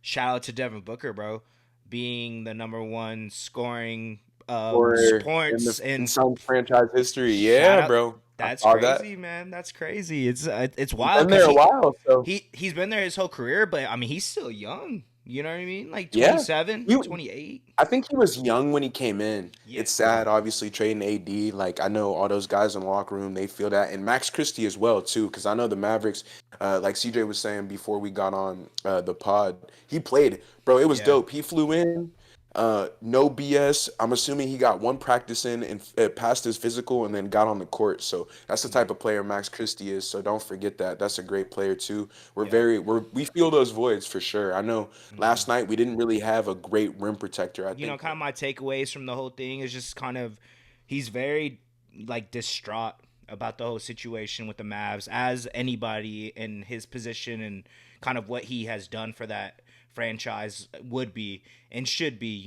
shout out to Devin Booker, bro, being the number one scoring Or points in and some franchise history. shout Yeah, out. bro. I That's saw that. crazy, man. That's crazy. It's He's wild been because there a while, so he's been there his whole career, but I mean he's still young. You know what I mean? Like yeah. 27, He, 28. I think he was young when he came in. Yeah. It's sad, obviously, trading AD. Like, I know all those guys in the locker room, they feel that. And Max Christie as well, too, because I know the Mavericks, like CJ was saying before we got on the pod, he played. Bro, it was Yeah. dope. He flew in, no BS. I'm assuming he got one practice in and passed his physical and then got on the court. So that's the Mhm. type of player Max Christie is. So don't forget that. That's a great player, too. Yeah. We feel those voids for sure. I know last Mhm. night we didn't really have a great rim protector. I You know, think kind of my takeaways from the whole thing is just kind of he's very like distraught about the whole situation with the Mavs as anybody in his position and kind of what he has done for that franchise would be and should be.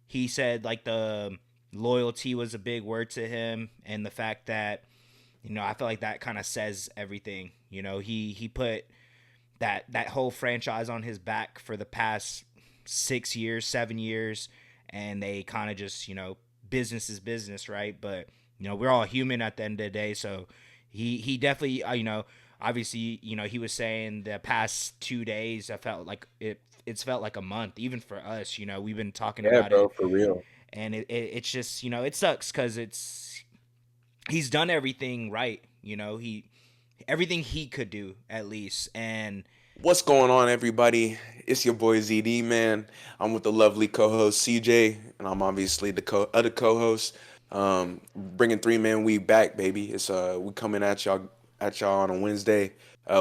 He said like the loyalty was a big word to him and the fact that I feel like that kind of says everything. He put that whole franchise on his back for the past 6 years, 7 years, and they kind of just business is business, right? But we're all human at the end of the day, so he definitely obviously he was saying the past 2 days I felt like it's felt like a month even for us. We've been talking yeah, about bro, it, for real. and it's just it sucks because he's done everything right. He everything he could do at least, and What's going on, everybody? It's your boy ZD, man. I'm with the lovely co-host CJ, and I'm obviously the other co-host. Bringing Three Man Week back, baby. It's we coming at y'all on a Wednesday.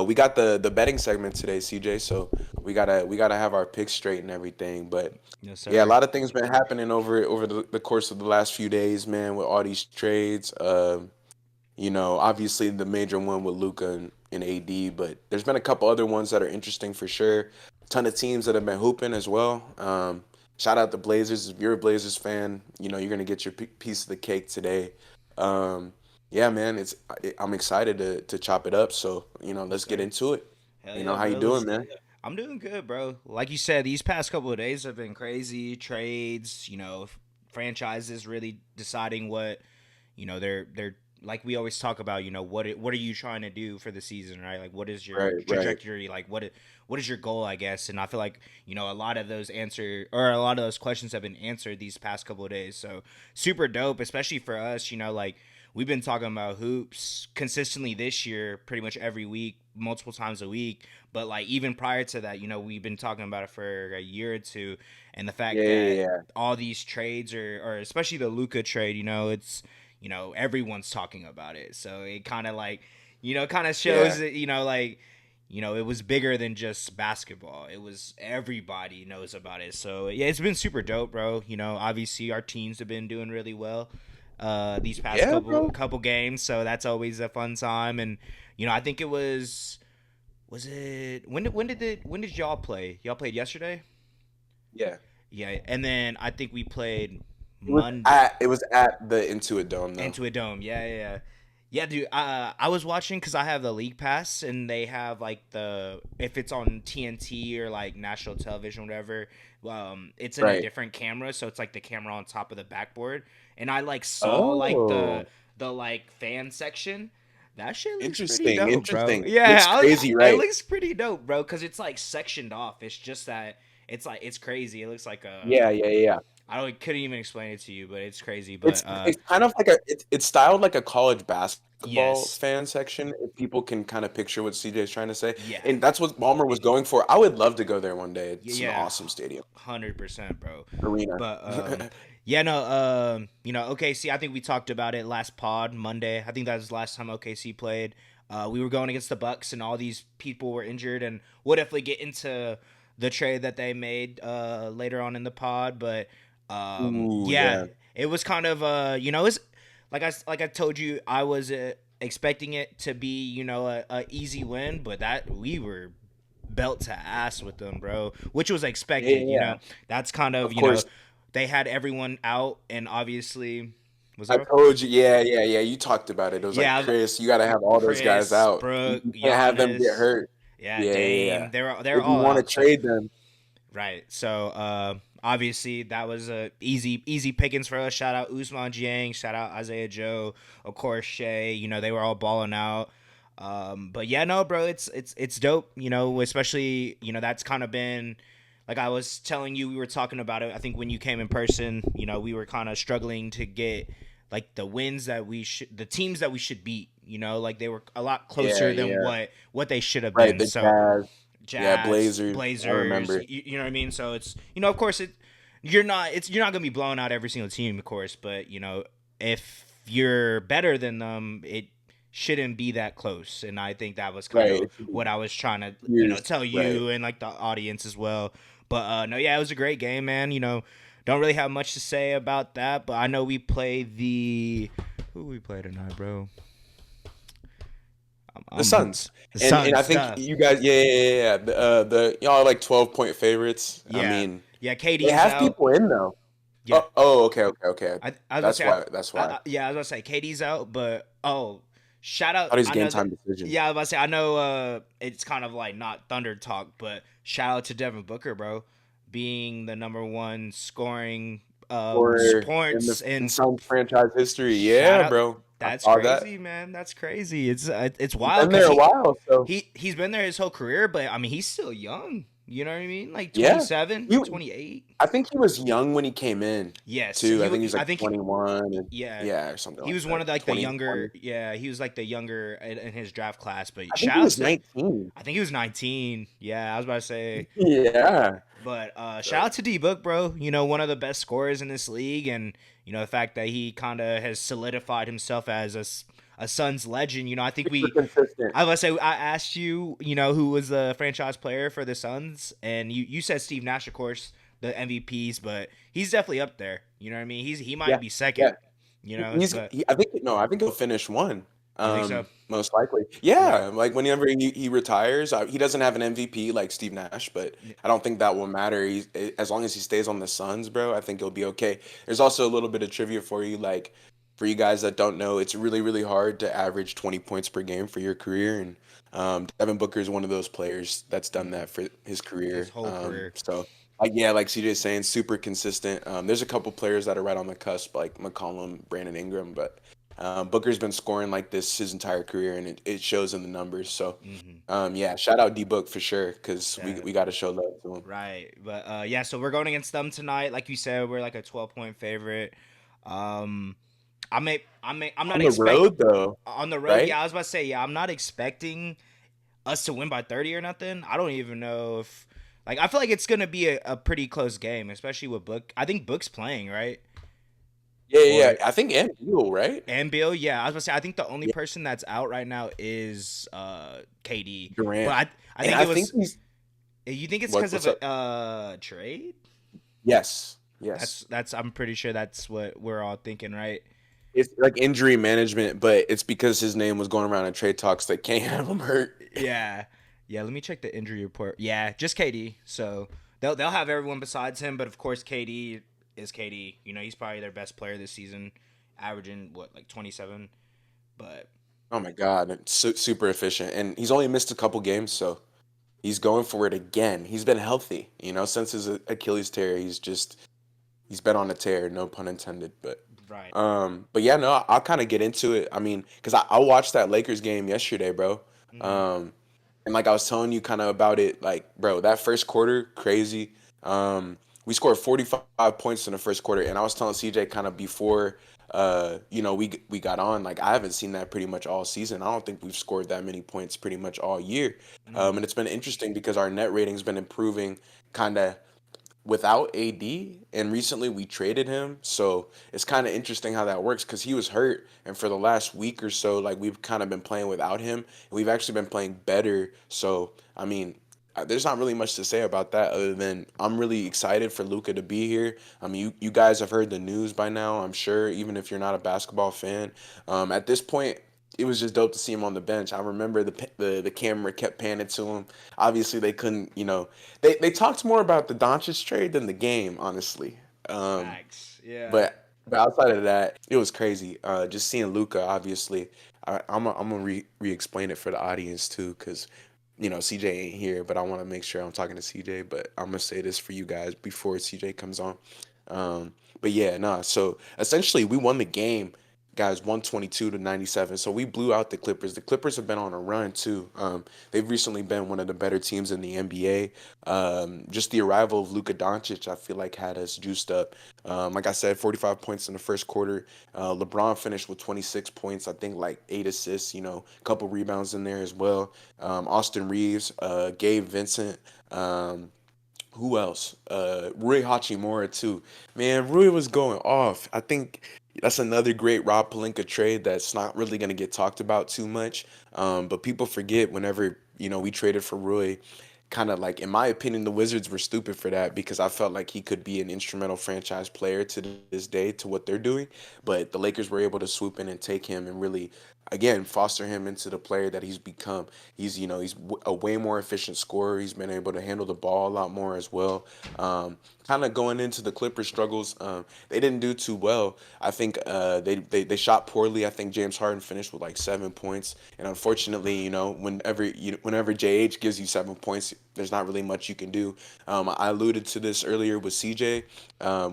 We got the betting segment today, CJ. So we gotta have our picks straight and everything. But no yeah, a sir. lot of things been happening over the course of the last few days, man. With all these trades. Obviously the major one with Luka and AD, but there's been a couple other ones that are interesting for sure. Ton of teams that have been hooping as well. Shout out the Blazers. If you're a Blazers fan, you're gonna get your piece of the cake today. Um, yeah, man, I'm excited to chop it up. So Yes, let's get sir. into it. Hell yeah, How you bro. doing, man? I'm doing good, bro. Like you said, these past couple of days have been crazy. Trades, franchises really deciding what, they're like we always talk about. What are you trying to do for the season, right? Like, what is your Right, right. trajectory? Like, what is your goal? I guess, and I feel like a lot of those questions have been answered these past couple of days. So super dope, especially for us. Like we've been talking about hoops consistently this year, pretty much every week, multiple times a week. But like even prior to that, we've been talking about it for a year or two, and the Yeah, fact yeah, that yeah. all these trades or especially the Luka trade, it's everyone's talking about it. So it kind of like kind of shows Yeah. that like it was bigger than just basketball. It was everybody knows about it. So yeah, it's been super dope, bro. Obviously our teams have been doing really well these past Yeah, couple bro. couple games, so that's always a fun time. And I think it was it when did y'all play? Y'all played yesterday? Yeah. Yeah, and then I think we played It was Monday. at the Intuit Dome though. Into a dome. Yeah, yeah, yeah. Yeah, dude. I was watching because I have the league pass, and they have like the if it's on TNT or like national television, whatever. It's in a Right. different camera, so it's like the camera on top of the backboard, and I like saw like the Oh. like fan section. That shit looks pretty Interesting, dope, bro. interesting. Yeah, Looks crazy, it right? looks pretty dope, bro, because it's like sectioned off. It's just that it's crazy. It looks like a Yeah, yeah, yeah. I don't couldn't even explain it to you, but it's crazy. It's But it's kind of like it's styled like a college basketball yes, fan section. If people can kind of picture what CJ is trying to say, yeah. and that's what Balmer was going for. I would love to go there one day. It's an Yeah, awesome stadium 100%, bro. arena. But yeah, no, OKC. I think we talked about it last pod Monday. I think that was the last time OKC played. We were going against the Bucks, and all these people were injured, and we'll definitely get into the trade that they made later on in the pod. But Ooh, yeah, yeah. it was kind of it's like I told you, I was expecting it to be a easy win, but that we were belt to ass with them, bro, which was Yeah, expected. yeah, yeah. That's kind of Of course. they had everyone out, and obviously was I that told you. Yeah, yeah, yeah. You talked about it. It was like yeah, Chris. You got to have all those guys Chris, out. You, Brooke, you can't have them get Giannis. hurt. Yeah, Yeah, yeah, Dame. yeah. They're If you all want to out. So trade them, right. So obviously that was a easy pickings for us. Shout out Usman Jiang. Shout out Isaiah Joe. Of course Shea. You know they were all balling out. But yeah, no, bro, it's dope. You know, especially that's kind of been like I was telling you. We were talking about it. I think when you came in person, we were kind of struggling to get like the wins that the teams that we should beat. Like they were a lot yeah, closer than yeah. what they should have Right, been. the So Jazz, yeah, Jazz, Blazers. I Blazers. remember. You know what I mean? So it's of course you're not gonna be blowing out every single team, of course, but if you're better than them, it shouldn't be that close. And I think that was kind Right, of it should be what I was trying to years. tell Right. you and like the audience as well. But no, yeah, it was a great game, man. Don't really have much to say about that, but I know we played the who we play tonight, bro. The I'm Suns, the and I Suns, think duh. you guys, yeah, yeah, yeah, yeah. The y'all are like 12-point favorites. I Yeah, mean, yeah. they KD's have out. people in though. Yeah, Oh, okay, okay, okay. I was about to That's say, why. That's why. yeah, I was about to say, Katie's out, but shout out. Thought he's I game know that. time decision. Yeah, I was about to say, I know. It's kind of like not thunder talk, but shout out to Devin Booker, bro, being the number one scoring Or in the points in and Suns franchise history. shout Yeah, out. bro. I That's saw that. crazy, man. That's crazy. It's He's wild been because there a while, so he's been there his whole career, but I mean he's still young. You know what I mean? Like yeah. 27, He, 28. I think he was young when he came in Yes, too. I think he's I like think 21 and yeah, yeah, or something he like was one that. of the, like the 20, younger. 20. Yeah, he was like the younger in his draft class. But I think he shout outs was to, 19. I think he was 19. Yeah, I was about to say. Yeah. But So, shout out to D Book, bro. One of the best scorers in this league, and the fact that he kind of has solidified himself as a Suns legend. I think super consistent. I was gonna say I asked you, who was the franchise player for the Suns, and you said Steve Nash, of course, the MVPs, but he's definitely up there. You know what I mean? He Yeah. might be second. Yeah. He's But I think no, I think he'll finish one. you think so? Most likely. Right. Yeah, like whenever he retires, he doesn't have an MVP like Steve Nash, but I don't think that will matter. As long as he stays on the Suns, bro, I think he'll be okay. There's also a little bit of trivia for you, like for you guys that don't know, it's really really hard to average 20 points per game for your career, and Devin Booker is one of those players that's done that for his His career. whole career. So like yeah, like CJ's saying, super consistent. There's a couple players that are right on the cusp, like McCollum, Brandon Ingram, but Booker's been scoring like this his entire career, and it shows in the numbers. So, Mm-hmm. yeah, shout out D Book for sure, because Yeah. we got to show love to him. Right. But yeah, so we're going against them tonight. Like you said, we're like a 12-point favorite. Um I'm not On the expect road though, on the road. right? Yeah, I was about to say, yeah, I'm not expecting us to win by 30 or nothing. I don't even know if like I feel like it's going to be a pretty close game, especially with Book. I think Book's playing, right? Yeah, yeah, Or yeah. I think and Beal, right? and Bill, yeah, I was gonna say I think the only Yeah, person that's out right now is KD. But Durant, I and think I it think was he's you think it's because of what's up? a trade? Yes, yes. That's I'm pretty sure that's what we're all thinking, right? It's like injury management, but it's because his name was going around in trade talks that can't have him hurt. Yeah. Yeah, let me check the injury report. Yeah, just KD. So they'll have everyone besides him, but of course KD is KD. He's probably their best player this season, averaging what like 27. But Oh my God, it's super efficient, and he's only missed a couple games, so he's going for it again. He's been healthy, since his Achilles tear. He's been on a tear, no pun intended. right. But yeah, no, I'll kind of get into it. I mean, because I watched that Lakers game yesterday, bro. Hmm. Um, and like I was telling you kind of about it, like, bro, that first quarter, crazy. We scored 45 points in the first quarter, and I was telling CJ kind of before, we got on. Like, I haven't seen that pretty much all season. I don't think we've scored that many points pretty much all year. Hmm. And it's been interesting because our net rating's been improving, kind of without AD, and recently we traded him. So it's kind of interesting how that works because he was hurt, and for the last week or so, like we've kind of been playing without him, and we've actually been playing better. So I mean, there's not really much to say about that other than I'm really excited for Luka to be here. I mean, you guys have heard the news by now, I'm sure, even if you're not a basketball fan. At this point, it was just dope to see him on the bench. I remember the camera kept panning to him. Obviously, they couldn't, they talked more about the Doncic trade than the game, honestly. Um, Facts. Yeah. but outside of that, it was crazy. Just seeing Luca, obviously, I'm gonna re explain it for the audience too, because CJ ain't here, but I want to make sure I'm talking to CJ. But I'm gonna say this for you guys before CJ comes on. But yeah, nah. So essentially, we won the game, guys, 122-97. So we blew out the Clippers. The Clippers have been on a run too. They've recently been one of the better teams in the NBA. Just the arrival of Luka Doncic, I feel like, had us juiced up. Like I said, 45 points in the first quarter. LeBron finished with 26 points. I think like 8 assists. A couple rebounds in there as well. Austin Reeves, Gabe Vincent. Who else? Rui Hachimura too. Man, Rui was going off. I think that's another great Rob Pelinka trade that's not really going to get talked about too much. But people forget whenever we traded for Rui. Kind of like, in my opinion, the Wizards were stupid for that because I felt like he could be an instrumental franchise player to this day to what they're doing. But the Lakers were able to swoop in and take him and really, again, foster him into the player that he's become. He's a way more efficient scorer. He's been able to handle the ball a lot more as well. Kind of going into the Clippers struggles, they didn't do too well. I think they shot poorly. I think James Harden finished with like 7 points, and unfortunately, whenever JH gives you 7 points, there's not really much you can do. I alluded to this earlier with CJ.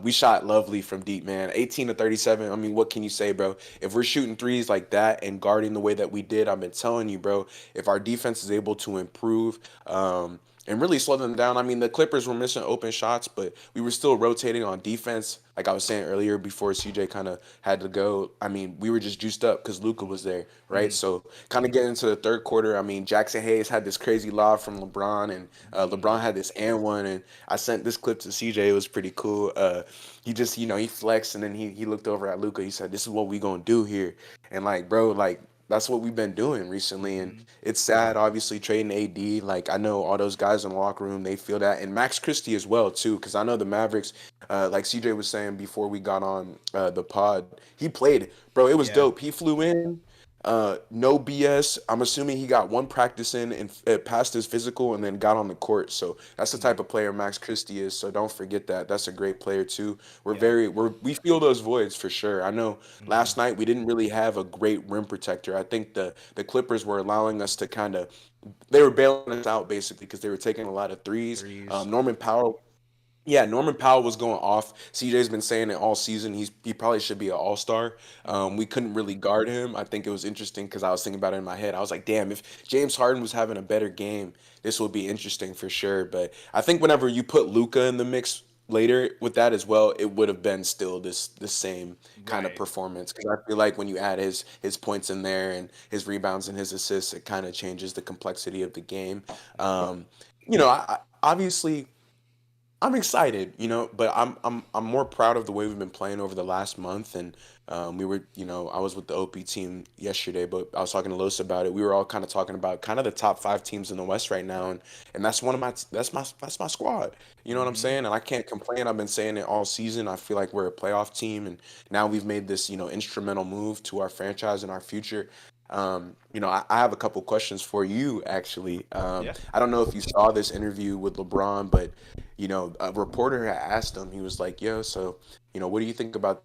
We shot lovely from deep, man. 18 to 37. I mean, what can you say, bro? If we're shooting threes like that and guarding the way that we did, I've been telling you, bro. If our defense is able to improve, and really slow them down. I mean, the Clippers were missing open shots, but we were still rotating on defense. Like I was saying earlier, before CJ kind of had to go. I mean, we were just juiced up because Luka was there, right? Mm-hmm. So kind of getting into the third quarter. I mean, Jackson Hayes had this crazy lob from LeBron, and LeBron had this and one. And I sent this clip to CJ. It was pretty cool. He just, he flexed, and then he looked over at Luka. He said, "This is what we gonna do here." And like, bro, like that's what we've been doing recently, and Mm-hmm. it's sad, obviously, trading AD. Like I know all those guys in the locker room, they feel that, and Max Christie as well too, because I know the Mavericks. Like CJ was saying before we got on the pod, he played, bro. It was Yeah. dope. He flew in, no BS. I'm assuming he got one practice in and passed his physical, and then got on the court. So that's the Mm-hmm. type of player Max Christie is. So don't forget that. That's a great player too. Yeah. We feel those voids for sure. I know Mm-hmm. last night we didn't really have a great rim protector. I think the Clippers were allowing us to kind of, they were bailing us out basically because they were taking a lot of threes. Threes. Norman Powell, yeah, Norman Powell was going off. CJ's been saying it all season. He probably should be an all star. Mm-hmm. We couldn't really guard him. I think it was interesting because I was thinking about it in my head. I was like, damn, if James Harden was having a better game, this would be interesting for sure. But I think whenever you put Luka in the mix later with that as well, it would have been still the same kind of Right. performance. Because I feel like when you add his points in there and his rebounds and his assists, it kind of changes the complexity of the game. Um, Obviously I'm excited, but I'm more proud of the way we've been playing over the last month. And I was with the OP team yesterday, but I was talking to Los about it. We were all kind of talking about kind of the top five teams in the West right now, and that's one of my that's my squad. You know what I'm Mm-hmm. saying? And I can't complain. I've been saying it all season. I feel like we're a playoff team, and now we've made this instrumental move to our franchise and our future. I have a couple questions for you actually. Yeah. I don't know if you saw this interview with LeBron, but a reporter had asked him. He was like, "Yo, so what do you think about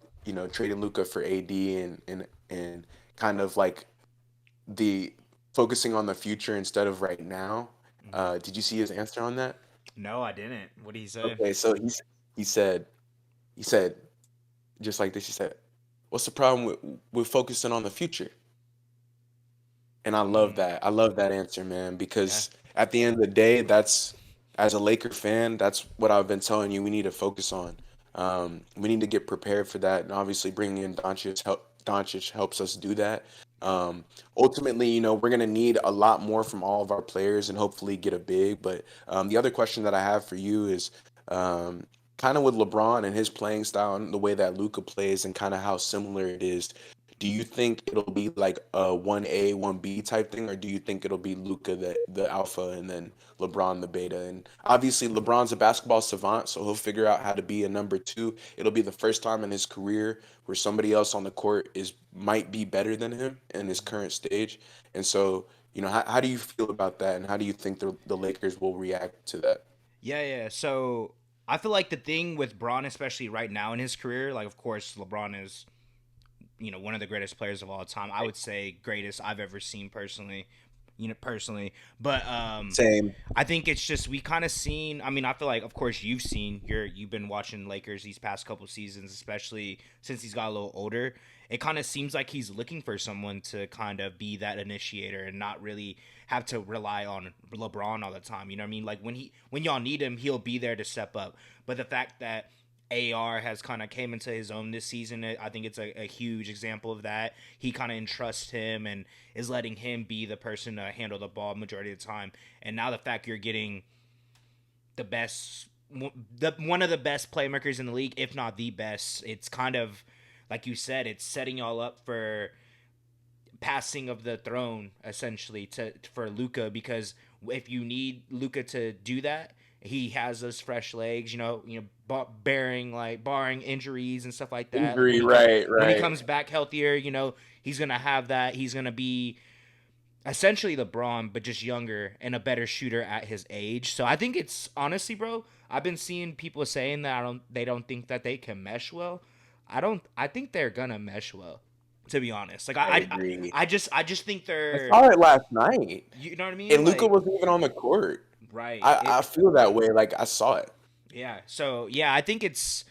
trading Luca for AD and kind of like the focusing on the future instead of right now?" Mm-hmm. Did you see his answer on that? No, I didn't. What did he say? Okay, so he said he said just like this. He said, "What's the problem with focusing on the future?" And I love Mm. that. I love that answer, man, Yeah. because at the end of the day, that's as a Laker fan, that's what I've been telling you we need to focus on. We need to get prepared for that, and obviously bringing in Doncic helps us do that. Ultimately, we're gonna need a lot more from all of our players, and hopefully get a big. But the other question that I have for you is, um, kind of with LeBron and his playing style and the way that Luca plays, and kind of how similar it is. Do you think it'll be like a 1A, 1B type thing, or do you think it'll be Luca the alpha and then LeBron the beta? And obviously LeBron's a basketball savant, so he'll figure out how to be a number two. It'll be the first time in his career where somebody else on the court is might be better than him in his current stage. And so, how do you feel about that, and how do you think the Lakers will react to that? Yeah, yeah. So I feel like the thing with Braun, especially right now in his career, like of course LeBron is, one of the greatest players of all time. I would say greatest I've ever seen personally. personally. But Same. I think it's just we kind of seen. I mean, I feel like, of course, you've been watching Lakers these past couple seasons, especially since he's got a little older. It kind of seems like he's looking for someone to kind of be that initiator and not really have to rely on LeBron all the time. You know what I mean? Like when y'all need him, he'll be there to step up. But the fact that AR has kind of came into his own this season, I think it's a huge example of that. He kind of entrusts him and is letting him be the person to handle the ball majority of the time. And now the fact you're getting the best, one of the best playmakers in the league, if not the best, it's kind of like you said, it's setting y'all up for passing of the throne essentially to for Luka, because if you need Luka to do that, he has those fresh legs, bearing like barring injuries and stuff like that. Like Injury, right, when he right. comes back healthier, he's gonna have that. He's gonna be essentially LeBron, but just younger and a better shooter at his age. So I think it's honestly, bro. I've been seeing people saying that they don't think that they can mesh well. I don't. I think they're gonna mesh well. To be honest, like I agree. I just think I they're. saw it last night, You know what I mean? and Luca Like, wasn't even on the court. right. I feel that way. Like I saw it. Yeah. So yeah, I think it's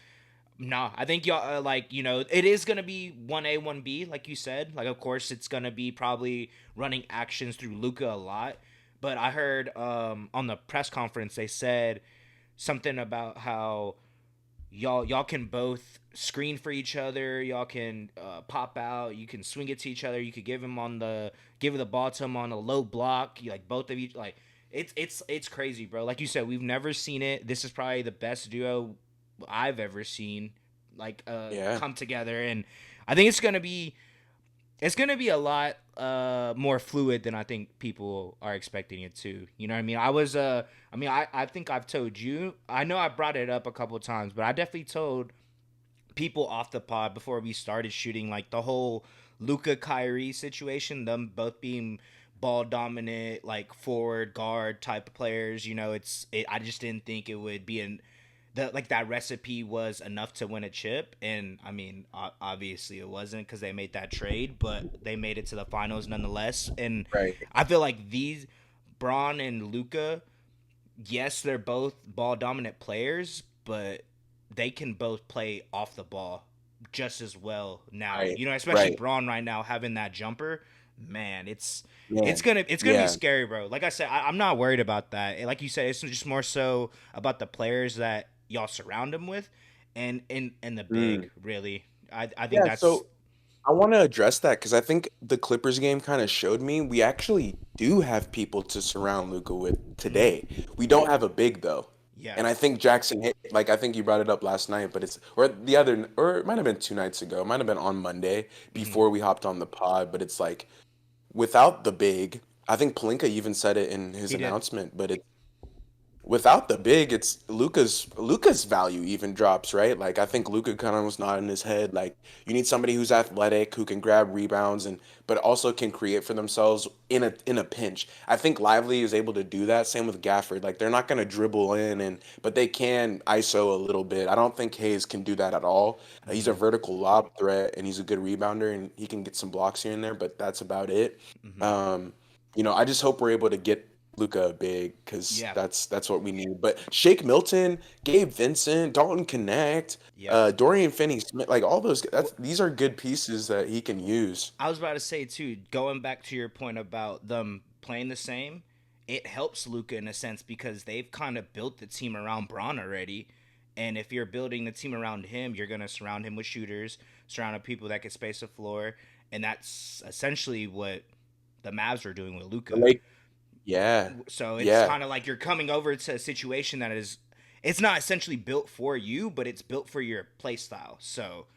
no. I think y'all like it is gonna be 1A 1B like you said. Like of course it's gonna be probably running actions through Luca a lot. But I heard on the press conference they said something about how y'all can both screen for each other. Y'all can pop out. You can swing it to each other. You could give the ball to him on a low block. You like both of you like it's crazy, bro. Like you said, we've never seen it. This is probably the best duo I've ever seen like Yeah. come together, and I think it's gonna be a lot more fluid than I think people are expecting it to. You know what I mean? I think I've told you. I know I brought it up a couple of times, but I definitely told people off the pod before we started shooting, like the whole Luka Kyrie situation, them both being ball dominant, like forward guard type of players. I just didn't think it would be that recipe was enough to win a chip. And I mean, obviously it wasn't because they made that trade, but they made it to the finals nonetheless. And Right. I feel like these Braun and Luca, yes, they're both ball dominant players, but they can both play off the ball just as well now. Right. Especially Right. Braun right now having that jumper. Man, it's Man. gonna be Yeah. scary, bro. Like I said, I'm not worried about that. Like you said, it's just more so about the players that y'all surround him with, and the big Mm. really. I think Yeah. that's So I want to address that because I think the Clippers game kind of showed me we actually do have people to surround Luca with mhm, today. We don't have a big though. yeah. And I think Jackson hit, like I think you brought it up last night, but it's or the other or it might have been 2 nights ago. It might have been on Monday Hmm. before we hopped on the pod, but it's like without the big, I think Palinka even said it in his He did. announcement, but without the big, it's Luca's value even drops, right? Like I think Luca kind of was nodding his head. Like you need somebody who's athletic, who can grab rebounds and but also can create for themselves in a pinch. I think Lively is able to do that. Same with Gafford. Like they're not gonna dribble in and but they can ISO a little bit. I don't think Hayes can do that at all. He's a Hmm. vertical lob threat and he's a good rebounder and he can get some blocks here and there, but that's about it. Hmm. Um, I just hope we're able to get Luca big because Yeah. that's what we need. But Shake Milton, Gabe Vincent, Dalton Connect, Yep. Dorian Finney-Smith, like all those. These are good pieces that he can use. I was about to say too, going back to your point about them playing the same, it helps Luca in a sense because they've kind of built the team around Braun already. And if you're building the team around him, you're gonna surround him with shooters, surround people that can space the floor, and that's essentially what the Mavs are doing with The Luca. Lake, yeah, So it's yeah. kind of like you're coming over to a situation that it's not essentially built for you, but it's built for your play style. So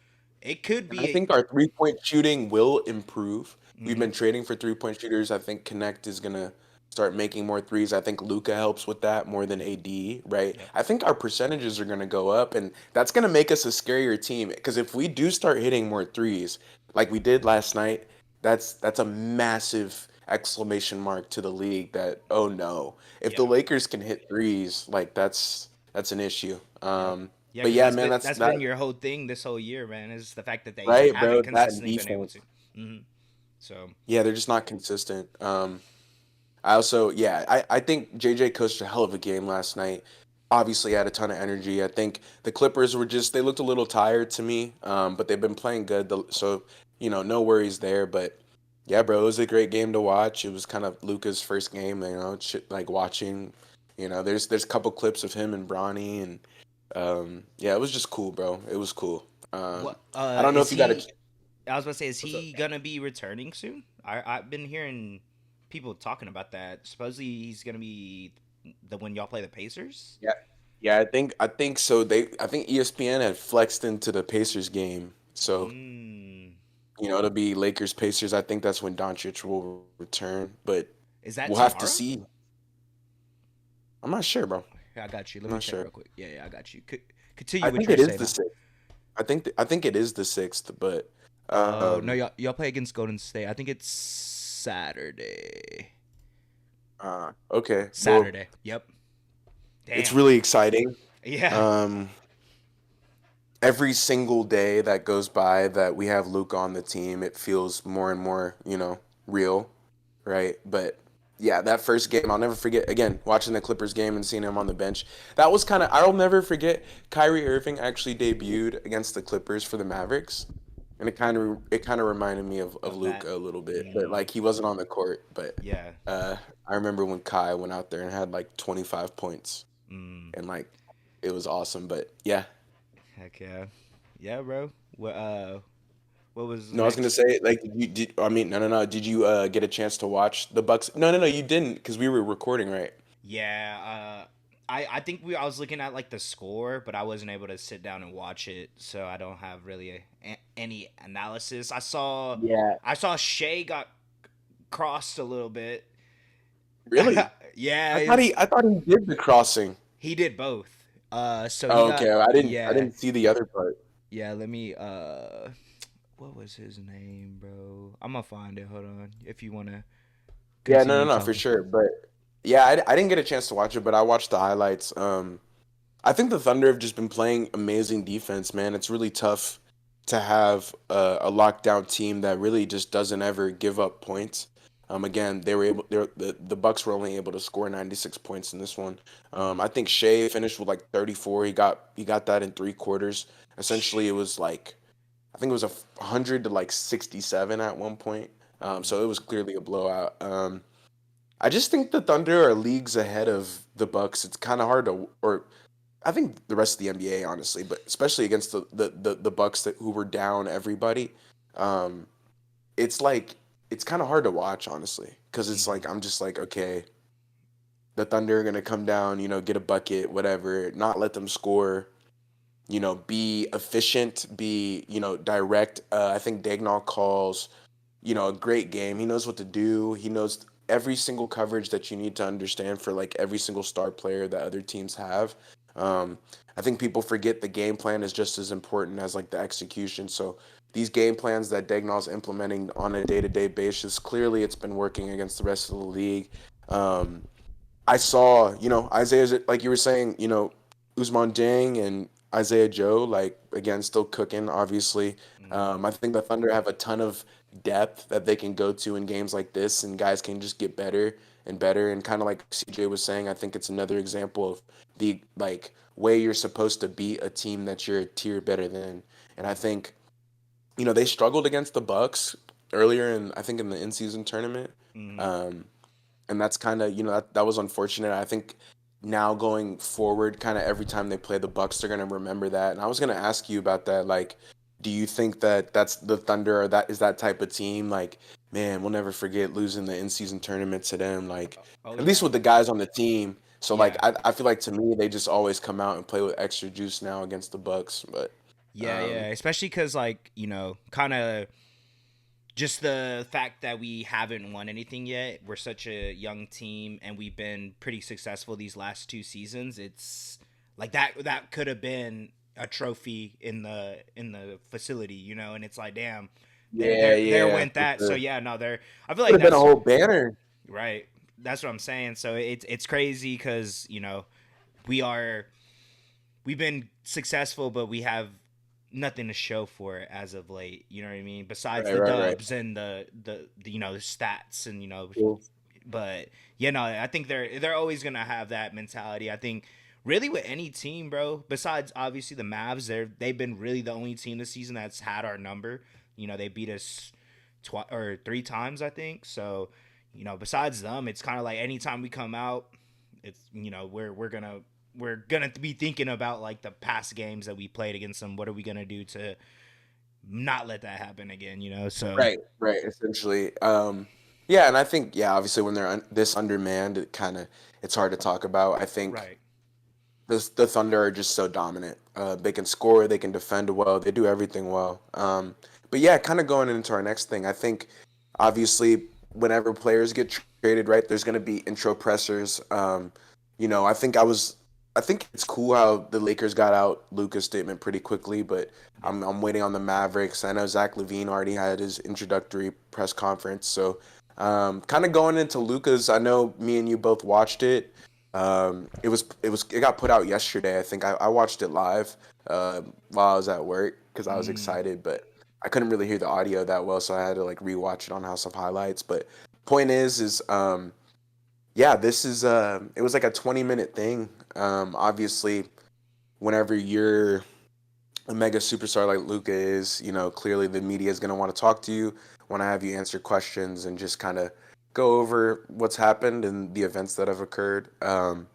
it could And I be. think our 3-point shooting will improve. We've Mm-hmm. been trading for 3-point shooters. I think Connect is gonna start making more threes. I think Luca helps with that more than AD, right? Yep. I think our percentages are gonna go up, and that's gonna make us a scarier team. Because if we do start hitting more threes, like we did last night, that's a massive exclamation mark to the league. That oh no, if the Yeah. Lakers can hit threes, like that's an issue. Yep. Yeah, But because yeah, man, that's that been your whole thing this whole year, man. Is the fact that they right, bro. haven't That consistently been able defense. to. Hmm. So Yeah, they're just not consistent. I also, yeah, I think JJ coached a hell of a game last night. Obviously, had a ton of energy. I think the Clippers were just they looked a little tired to me, but they've been playing good. So no worries there. But yeah, bro, it was a great game to watch. It was kind of Luka's first game. Like watching. There's a couple clips of him and Bronny, and yeah, it was just cool, bro. It was cool. What I don't know is if you got a. he? I was about to say, is What's up? he gonna be returning soon? I've been hearing people talking about that. Supposedly he's gonna be the when y'all play the Pacers. Yeah, yeah, I think so. I think ESPN had flexed into the Pacers game, so Mm. it'll be Lakers Pacers. I think that's when Doncic will return, but Is that we'll have to tomorrow? see. I'm not sure, bro. I got you. Let I'm me not check sure. real quick. Yeah, yeah, I got you. I Continue what think you're it is saying the now. sixth. I think it is the sixth, but Oh no, um, y'all play against Golden State. I think it's Saturday. okay. Well, Saturday. Yep. it's Damn. really exciting. Yeah. Um, every single day that goes by that we have Luka on the team, it feels more and more, real, right? But yeah, that first game, I'll never forget. Again, watching the Clippers game and seeing him on the bench, that was kind of. I'll never forget. Kyrie Irving actually debuted against the Clippers for the Mavericks, and it kind of reminded me of Of that. Luka a little bit, but Mm, like he wasn't on the court. But yeah. I remember when Kai went out there and had like 25 points, Mm, and like it was awesome. But yeah, heck yeah. Yeah, bro. What was no, I was gonna next? say like you did. I mean, no, no, no. Did you get a chance to watch the Bucks? No, no, no. You didn't because we were recording, right? Yeah, I think I was looking at like the score, but I wasn't able to sit down and watch it, so I don't have really any analysis. Yeah. I saw Shea got crossed a little bit. Really? Yeah, I thought he did the crossing. he did both. So he Oh, got okay. I yeah, didn't see the other part. yeah. Let me what was his name, bro? I'm gonna find it. Hold on, if you wanna Yeah, no, continue no, no, for talking. sure. But yeah, I didn't get a chance to watch it, but I watched the highlights. I think the Thunder have just been playing amazing defense, man. It's really tough to have a lockdown team that really just doesn't ever give up points. Again, the Bucks were only able to score 96 points in this one. Mm. I think Shea finished with like 34. He got that in 3 quarters. Essentially, it was like I think it was 100 to like 67 at one point. Mm. So it was clearly a blowout. I just think the Thunder are leagues ahead of the Bucks. It's kind of hard to, or I think the rest of the NBA, honestly, but especially against the Bucks who were down everybody. Um, it's like it's kind of hard to watch, honestly, because it's Mm-hmm. like I'm just like, okay, the Thunder are gonna come down, get a bucket, whatever, not let them score, be efficient, be direct. I think Dagnall calls a great game. He knows what to do. He knows every single coverage that you need to understand for like every single star player that other teams have. Um, I think people forget the game plan is just as important as like the execution. So these game plans that Dagnall's implementing on a day-to-day basis, clearly it's been working against the rest of the league. Um, I saw, Isaiah, like you were saying, Usman Dang and Isaiah Joe, like again, still cooking, obviously. Mm-hmm. I think the Thunder have a ton of depth that they can go to in games like this, and guys can just get better and better. And kind of like CJ was saying, I think it's another example of the like way you're supposed to beat a team that you're a tier better than. And I think, they struggled against the Bucks earlier, and I think in the in-season tournament. Mm-hmm. Um, and that's kind of that was unfortunate. I think now going forward, kind of every time they play the Bucks, they're gonna remember that. And I was gonna ask you about that. Like, do you think that that's the Thunder or that is that type of team? Like, man, we'll never forget losing the in-season tournament to them. Like, Oh at least yeah, with the guys on the team. So like, yeah. I feel like to me they just always come out and play with extra juice now against the Bucks. But Yeah, yeah. um, Especially because, like, kind of just the fact that we haven't won anything yet. We're such a young team, and we've been pretty successful these last two seasons. It's like that could have been a trophy in the facility, and it's like, damn, yeah, there yeah, went for that. So sure. yeah, no, there. I feel Could like have been a that's whole banner. right. That's what I'm saying. So it's crazy because we are we've been successful, but we have nothing to show for it as of late. You know what I mean? Besides Right, the right, right. dubs and the stats and Cool. But I think they're always gonna have that mentality. I think really with any team, bro. Besides obviously the Mavs, they've been really the only team this season that's had our number. They beat us or three times, I think. So besides them, it's kind of like anytime we come out, it's we're gonna be thinking about like the past games that we played against them. What are we gonna do to not let that happen again? So Right, right, essentially. Yeah, and I think yeah, obviously when they're this undermanned, it's hard to talk about. I think right, the Thunder are just so dominant. They can score, they can defend well, they do everything well. But yeah, kind of going into our next thing, I think obviously whenever players get traded, right, there's going to be intro pressers. I think it's cool how the Lakers got out Luka's statement pretty quickly, but yeah, I'm waiting on the Mavericks. I know Zach LaVine already had his introductory press conference, so kind of going into Luka's. I know me and you both watched it. It got put out yesterday. I think I watched it live while I was at work because I was mm, excited, but I couldn't really hear the audio that well, so I had to like rewatch it on House of Highlights. But point is yeah, this is it was like a 20-minute thing. Obviously, whenever you're a mega superstar like Luca is, clearly the media is going to want to talk to you, want to have you answer questions and just kind of go over what's happened and the events that have occurred. And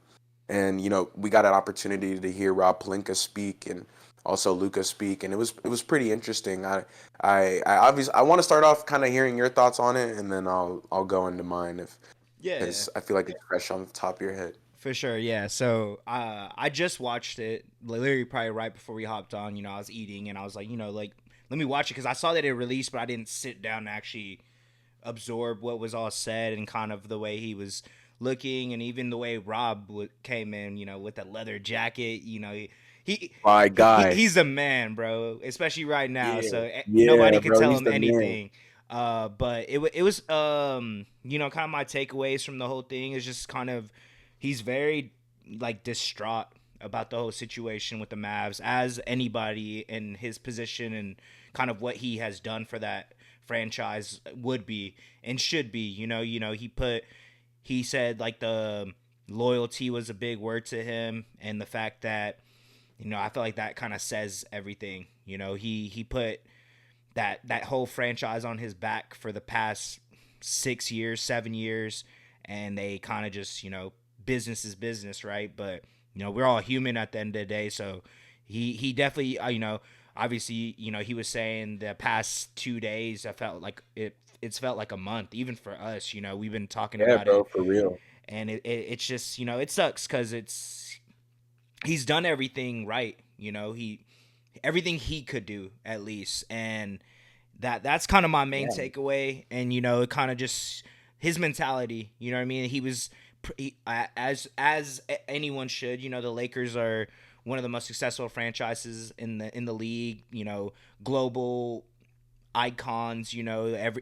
we got an opportunity to hear Rob Pelinka speak and also Luca speak, and it was pretty interesting. I want to start off kind of hearing your thoughts on it, and then I'll go into mine if yeah. because I feel like it's fresh on the top of your head. For sure, yeah. So I just watched it literally probably right before we hopped on. I was eating and I was like, like let me watch it because I saw that it released, but I didn't sit down and actually absorb what was all said and kind of the way he was looking and even the way Rob came in, with that leather jacket. He, My guy, he's the man, bro. Especially right now. yeah, So nobody yeah, could bro, tell he's him the man. anything. But it was kind of my takeaways from the whole thing is just kind of he's very like distraught about the whole situation with the Mavs as anybody in his position and kind of what he has done for that franchise would be and should be. He said like the loyalty was a big word to him and the fact that I feel like that kind of says everything. He put that whole franchise on his back for the past 6 years, 7 years, and they kind of just business is business, right? But we're all human at the end of the day, so he definitely obviously he was saying the past 2 days I felt like it's felt like a month even for us. We've been talking Yeah, about it, bro, for real. and it's just it sucks because he's done everything right. He everything he could do at least, and that's kind of my main Yeah, takeaway. And it kind of just his mentality. You know what I mean? He was as anyone should. The Lakers are one of the most successful franchises in the league. Global icons.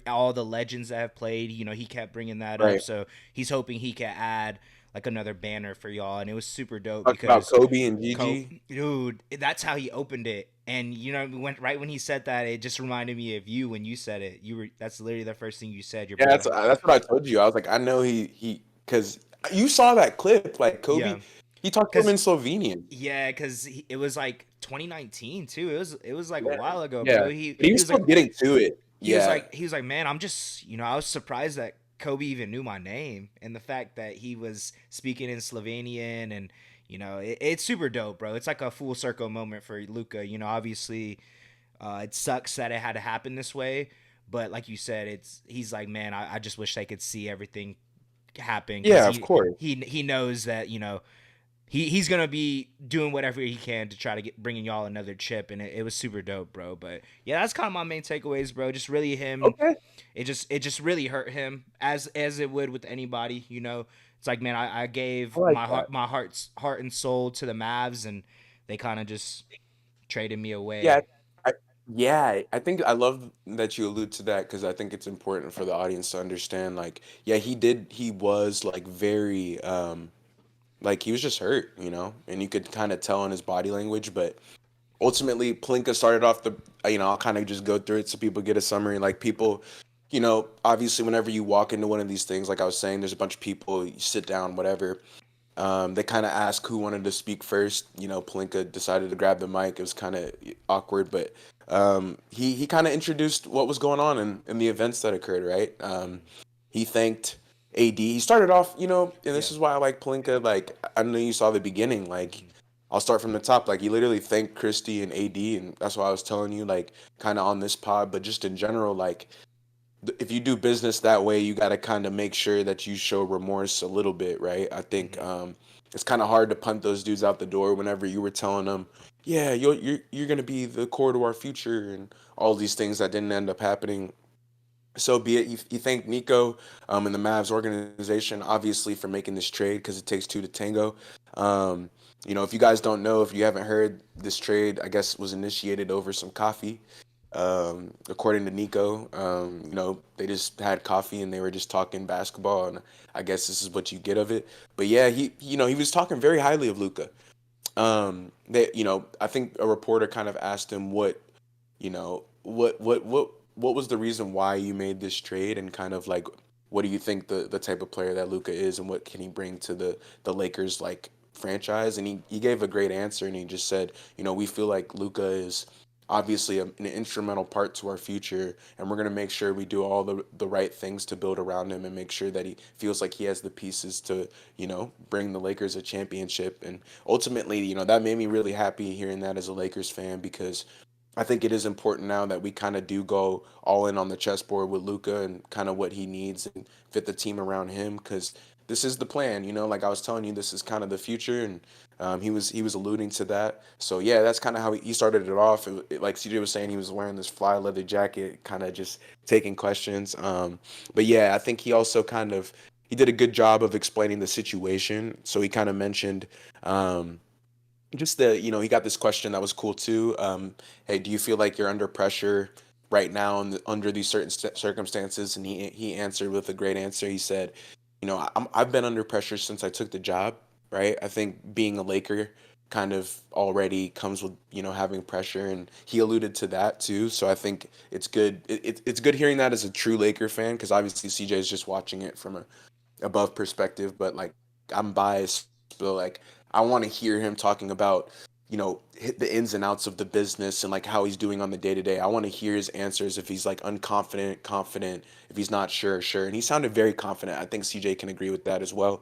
All the legends that have played. He kept bringing that up. right. So he's hoping he can add like another banner for y'all, and it was super dope Talked about because Kobe and Gigi. Dude, that's how he opened it. And right when he said that, it just reminded me of you when you said it. That's literally the first thing you said. Your Yeah, boy, that's what I told you. I was like, I know he because you saw that clip. Like Kobe, yeah, he talked to him cause in Slovenian. yeah, cause it was like 2019 too. It was like a Yeah, while ago, yeah. bro. He But he he was was still like getting to it. he was Yeah, like he was like, man, I'm just I was surprised that Kobe even knew my name and the fact that he was speaking in Slovenian and it's super dope, bro. It's like a full circle moment for Luka. Obviously, it sucks that it had to happen this way, but like you said, he's like, man, I just wish I could see everything happen because yeah, of course. he knows that he's gonna be doing whatever he can to try to get bringing y'all another chip, and it was super dope, bro. But yeah, that's kind of my main takeaways, bro. Just really him. Okay, It just really hurt him as it would with anybody. It's like, man, I I gave like my that. heart and soul to the Mavs, and they kind of just traded me Yeah, away. I yeah, I think I love that you allude to that because I think it's important for the audience to understand. Like, yeah, he was like very like he was just hurt, and you could kind of tell in his body language, but ultimately Plinka started off I'll kind of just go through it so people get a summary. Like people, obviously, whenever you walk into one of these things, like I was saying, there's a bunch of people. You sit down, whatever. They kind of asked who wanted to speak first. Palinka decided to grab the mic. It was kind of awkward, but he kind of introduced what was going on in the events that occurred. Right. He thanked AD. He started off, and Yeah. this is why I like Palinka. Like I know you saw the beginning. Like I'll start from the top. Like he literally thanked Christie and AD, and that's why I was telling you, like kind of on this pod, but just in general, like if you do business that way, you got to kind of make sure that you show remorse a little bit, right? I think Hmm. it's kind of hard to punt those dudes out the door whenever you were telling them, yeah, you're gonna be the core to our future and all these things that didn't end up happening. So be it. You thank Nico and the Mavs organization, obviously, for making this trade because it takes two to tango. Um, if you guys don't know, if you haven't heard, this trade, I guess, was initiated over some coffee. According to Nico, they just had coffee and they were just talking basketball, and I guess this is what you get of it. But yeah, he was talking very highly of Luka. I think a reporter kind of asked him what was the reason why you made this trade, and kind of like what do you think the type of player that Luka is, and what can he bring to the Lakers like franchise? And he gave a great answer, and he just said, we feel like Luka is obviously an instrumental part to our future, and we're going to make sure we do all the right things to build around him and make sure that he feels like he has the pieces to bring the Lakers a championship. And ultimately, that made me really happy hearing that as a Lakers fan, because I think it is important now that we kind of do go all in on the chessboard with Luca and kind of what he needs and fit the team around him, because this is the plan. Like I was telling you, this is kind of the future, and he was alluding to that. So yeah, that's kind of how he started it off. Like CJ was saying, he was wearing this fly leather jacket, kind of just taking questions. But yeah, I think he also he did a good job of explaining the situation. So he kind of mentioned. Just he got this question that was cool too. Hey, do you feel like you're under pressure right now under these certain circumstances? And he answered with a great answer. He said, I've been under pressure since I took the job, right? I think being a Laker kind of already comes with having pressure, and he alluded to that too. So I think it's good. It's good hearing that as a true Laker fan, because obviously CJ is just watching it from a above perspective, but like I'm biased, but like I want to hear him talking about the ins and outs of the business and like how he's doing on the day to day. I want to hear his answers, if he's like unconfident, confident, if he's not sure, sure. And he sounded very confident. I think CJ can agree with that as well.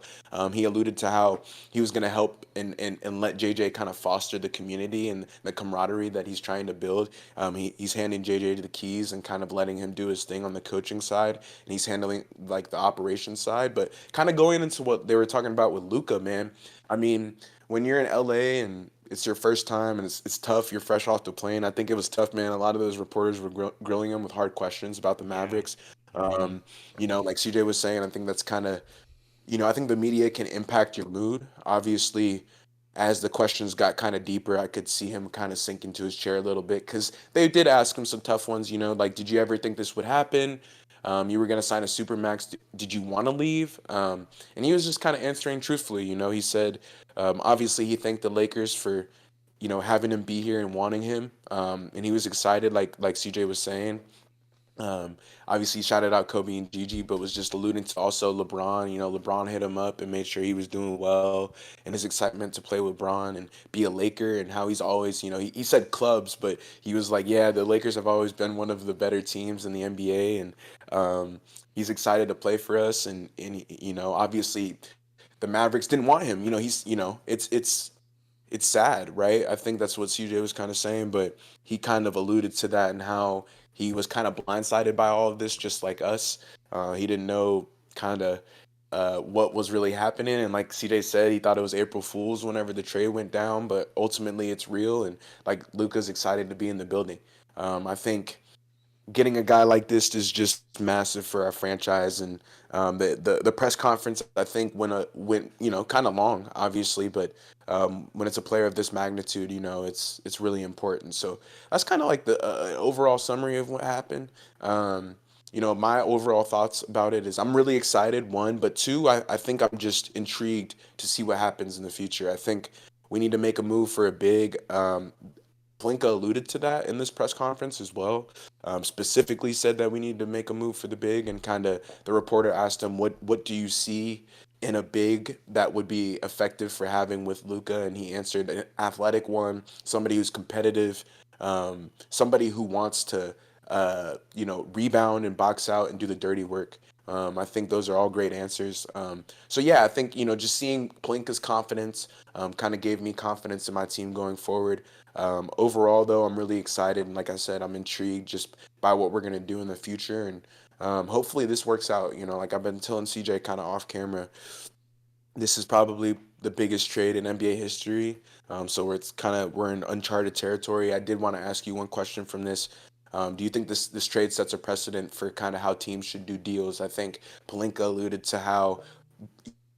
He alluded to how he was going to help and let JJ kind of foster the community and the camaraderie that he's trying to build. He's handing JJ the keys and kind of letting him do his thing on the coaching side, and he's handling like the operation side. But kind of going into what they were talking about with Luca, man. I mean, when you're in LA and it's your first time and it's tough, you're fresh off the plane. I think it was tough, man. A lot of those reporters were grilling him with hard questions about the Yeah. Mavericks. Hmm. Like CJ was saying, I think that's kind of I think the media can impact your mood. Obviously, as the questions got kind of deeper, I could see him kind of sink into his chair a little bit, because they did ask him some tough ones. Like, did you ever think this would happen? You were going to sign a supermax. Did you want to leave? And he was just kind of answering truthfully. He said, obviously, he thanked the Lakers for having him be here and wanting him. And he was excited, like CJ was saying. Obviously, he shouted out Kobe and Gigi, but was just alluding to also LeBron. LeBron hit him up and made sure he was doing well, and his excitement to play with Bron and be a Laker, and how he's always, he said clubs, but he was like, yeah, the Lakers have always been one of the better teams in the NBA, and he's excited to play for us. And obviously, the Mavericks didn't want him. It's sad, right? I think that's what CJ was kind of saying, but he kind of alluded to that and how he was kind of blindsided by all of this, just like us. He didn't know kind of what was really happening, and like CJ said, he thought it was April Fools whenever the trade went down, but ultimately it's real, and like Luca's excited to be in the building. I think getting a guy like this is just massive for our franchise. And the press conference, I think, went kind of long, obviously, but when it's a player of this magnitude, it's really important. So that's kind of like the overall summary of what happened. My overall thoughts about it is I'm really excited, one, but two, I think I'm just intrigued to see what happens in the future. I think we need to make a move for a big. Plinka alluded to that in this press conference as well. Specifically said that we need to make a move for the big, and kind of the reporter asked him, "What do you see in a big that would be effective for having with Luka?" And he answered, "An athletic one, somebody who's competitive, somebody who wants to, rebound and box out and do the dirty work." I think those are all great answers. So yeah, I think just seeing Plinka's confidence kind of gave me confidence in my team going forward. Overall, though, I'm really excited, and like I said, I'm intrigued just by what we're gonna do in the future, and hopefully this works out. Like I've been telling CJ kind of off camera, this is probably the biggest trade in NBA history. So we're in uncharted territory. I did want to ask you one question from this. Do you think this trade sets a precedent for kind of how teams should do deals? I think Palinka alluded to how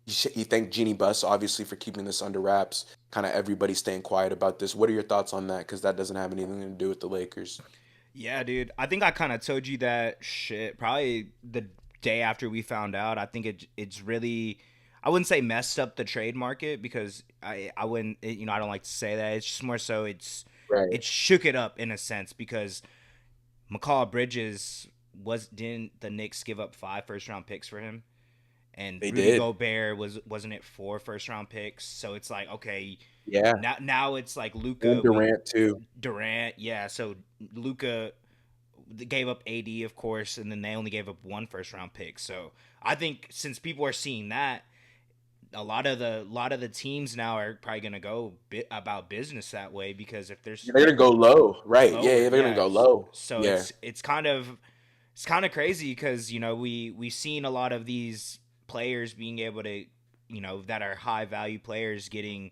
he thanked Jeannie Buss obviously for keeping this under wraps. Kind of everybody staying quiet about this. What are your thoughts on that? Because that doesn't have anything to do with the Lakers. Yeah, dude. I think I kind of told you that shit probably the day after we found out. I think it's really, I wouldn't say messed up the trade market because I wouldn't I don't like to say that. It's just more so Right. it shook it up in a sense because McCall Bridges was didn't the Knicks give up 5 first round picks for him, and They Rudy did. Gobert wasn't it 4 first round picks? So it's like, okay, Yeah. now it's like And Luca, we Durant too. Durant, yeah. So Luca gave up AD, of course, and then they only gave up 1 first round pick. So I think since people are seeing that, a lot of the teams now are probably gonna go about business that way because if there's They're gonna go low, right? Yeah, lower, yeah, they're gonna yeah. go low. So Yeah, it's kind of crazy because we've seen a lot of these players being able to that are high value players getting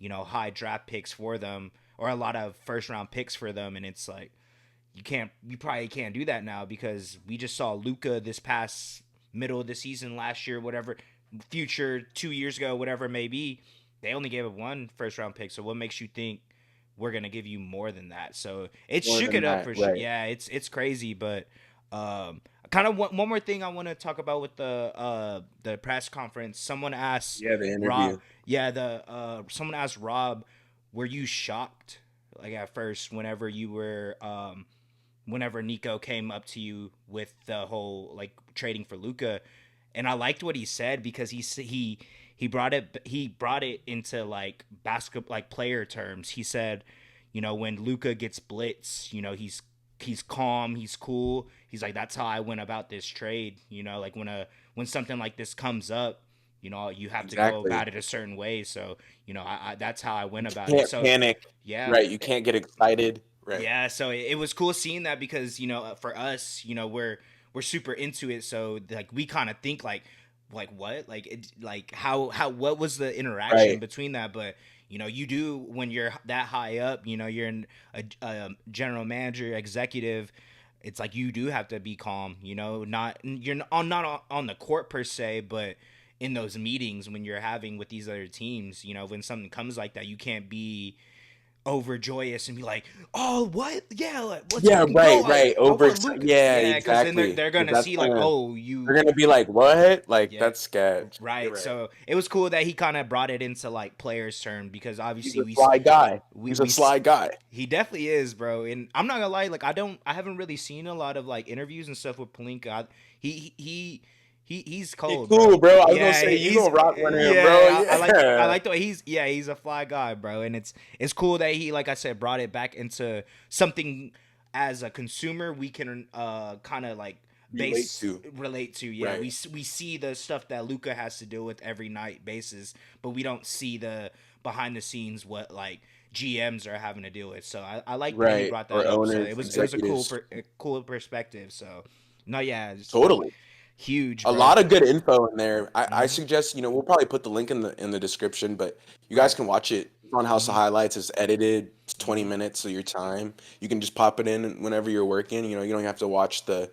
high draft picks for them or a lot of first round picks for them, and it's like you probably can't do that now because we just saw Luka this past middle of the season last year, whatever, future 2 years ago, whatever it may be. They only gave up 1 first round pick. So what makes you think we're gonna give you more than that? So it more shook than it up that, for sure. right? Yeah, it's crazy, but kind of one more thing I want to talk about with the press conference. Someone asked Yeah, the Rob, interview. yeah, the someone asked Rob, were you shocked like at first whenever Nico came up to you with the whole like trading for Luca, and I liked what he said because he brought it into like basketball like player terms. He said, when Luca gets blitz, he's calm, he's cool. He's like that's how I went about this trade. Like when something like this comes up, you have to go Exactly. about it a certain way. So that's how I went about it. Can't So panic, yeah, right? You can't get excited, right? yeah, so it was cool seeing that because for us, we're super into it. So like we kind of think like what, like how what was the interaction Right, between that? But you do when you're that high up. You're in a general manager, executive. It's like you do have to be calm. Not not on the court per se, but in those meetings when you're having with these other teams. When something comes like that, you can't be overjoyous and be like, "Oh, what? Yeah, let's yeah, fucking right, go! right. I want Luca." Yeah, Yeah, because then they're exactly. they're 'Cause gonna that's see like, gonna "Oh, they're you." gonna be like, "What?" Like Yeah, that's sketch. You're right. right. So it was cool that he kind of brought it into like players' term because He's obviously a sly guy. we He's a we sly guy. he definitely is, bro. And I'm not gonna lie, like I haven't really seen a lot of like interviews and stuff with Palinka. He's He cold, bro. cool, bro. I was gonna Yeah, say you he's gonna rock one of him, bro. yeah. I Yeah. like the way he's a fly guy, bro. And it's cool that he, like I said, brought it back into something as a consumer we can kind of like Relate base to. relate to. Yeah, Right. we see the stuff that Luca has to deal with every night basis, but we don't see the behind the scenes what like GMs are having to deal with. So I like that he Right. brought that Or up. So owners, it was a executives. cool perspective. So no, yeah, just Totally. huge, A bro. lot of good info in there. I Hmm. suggest, we'll probably put the link in the description, but you guys Right. can watch it. It's on House of Hmm. Highlights. It's edited. It's 20 Hmm. minutes of your time. You can just pop it in whenever you're working. You don't have to watch the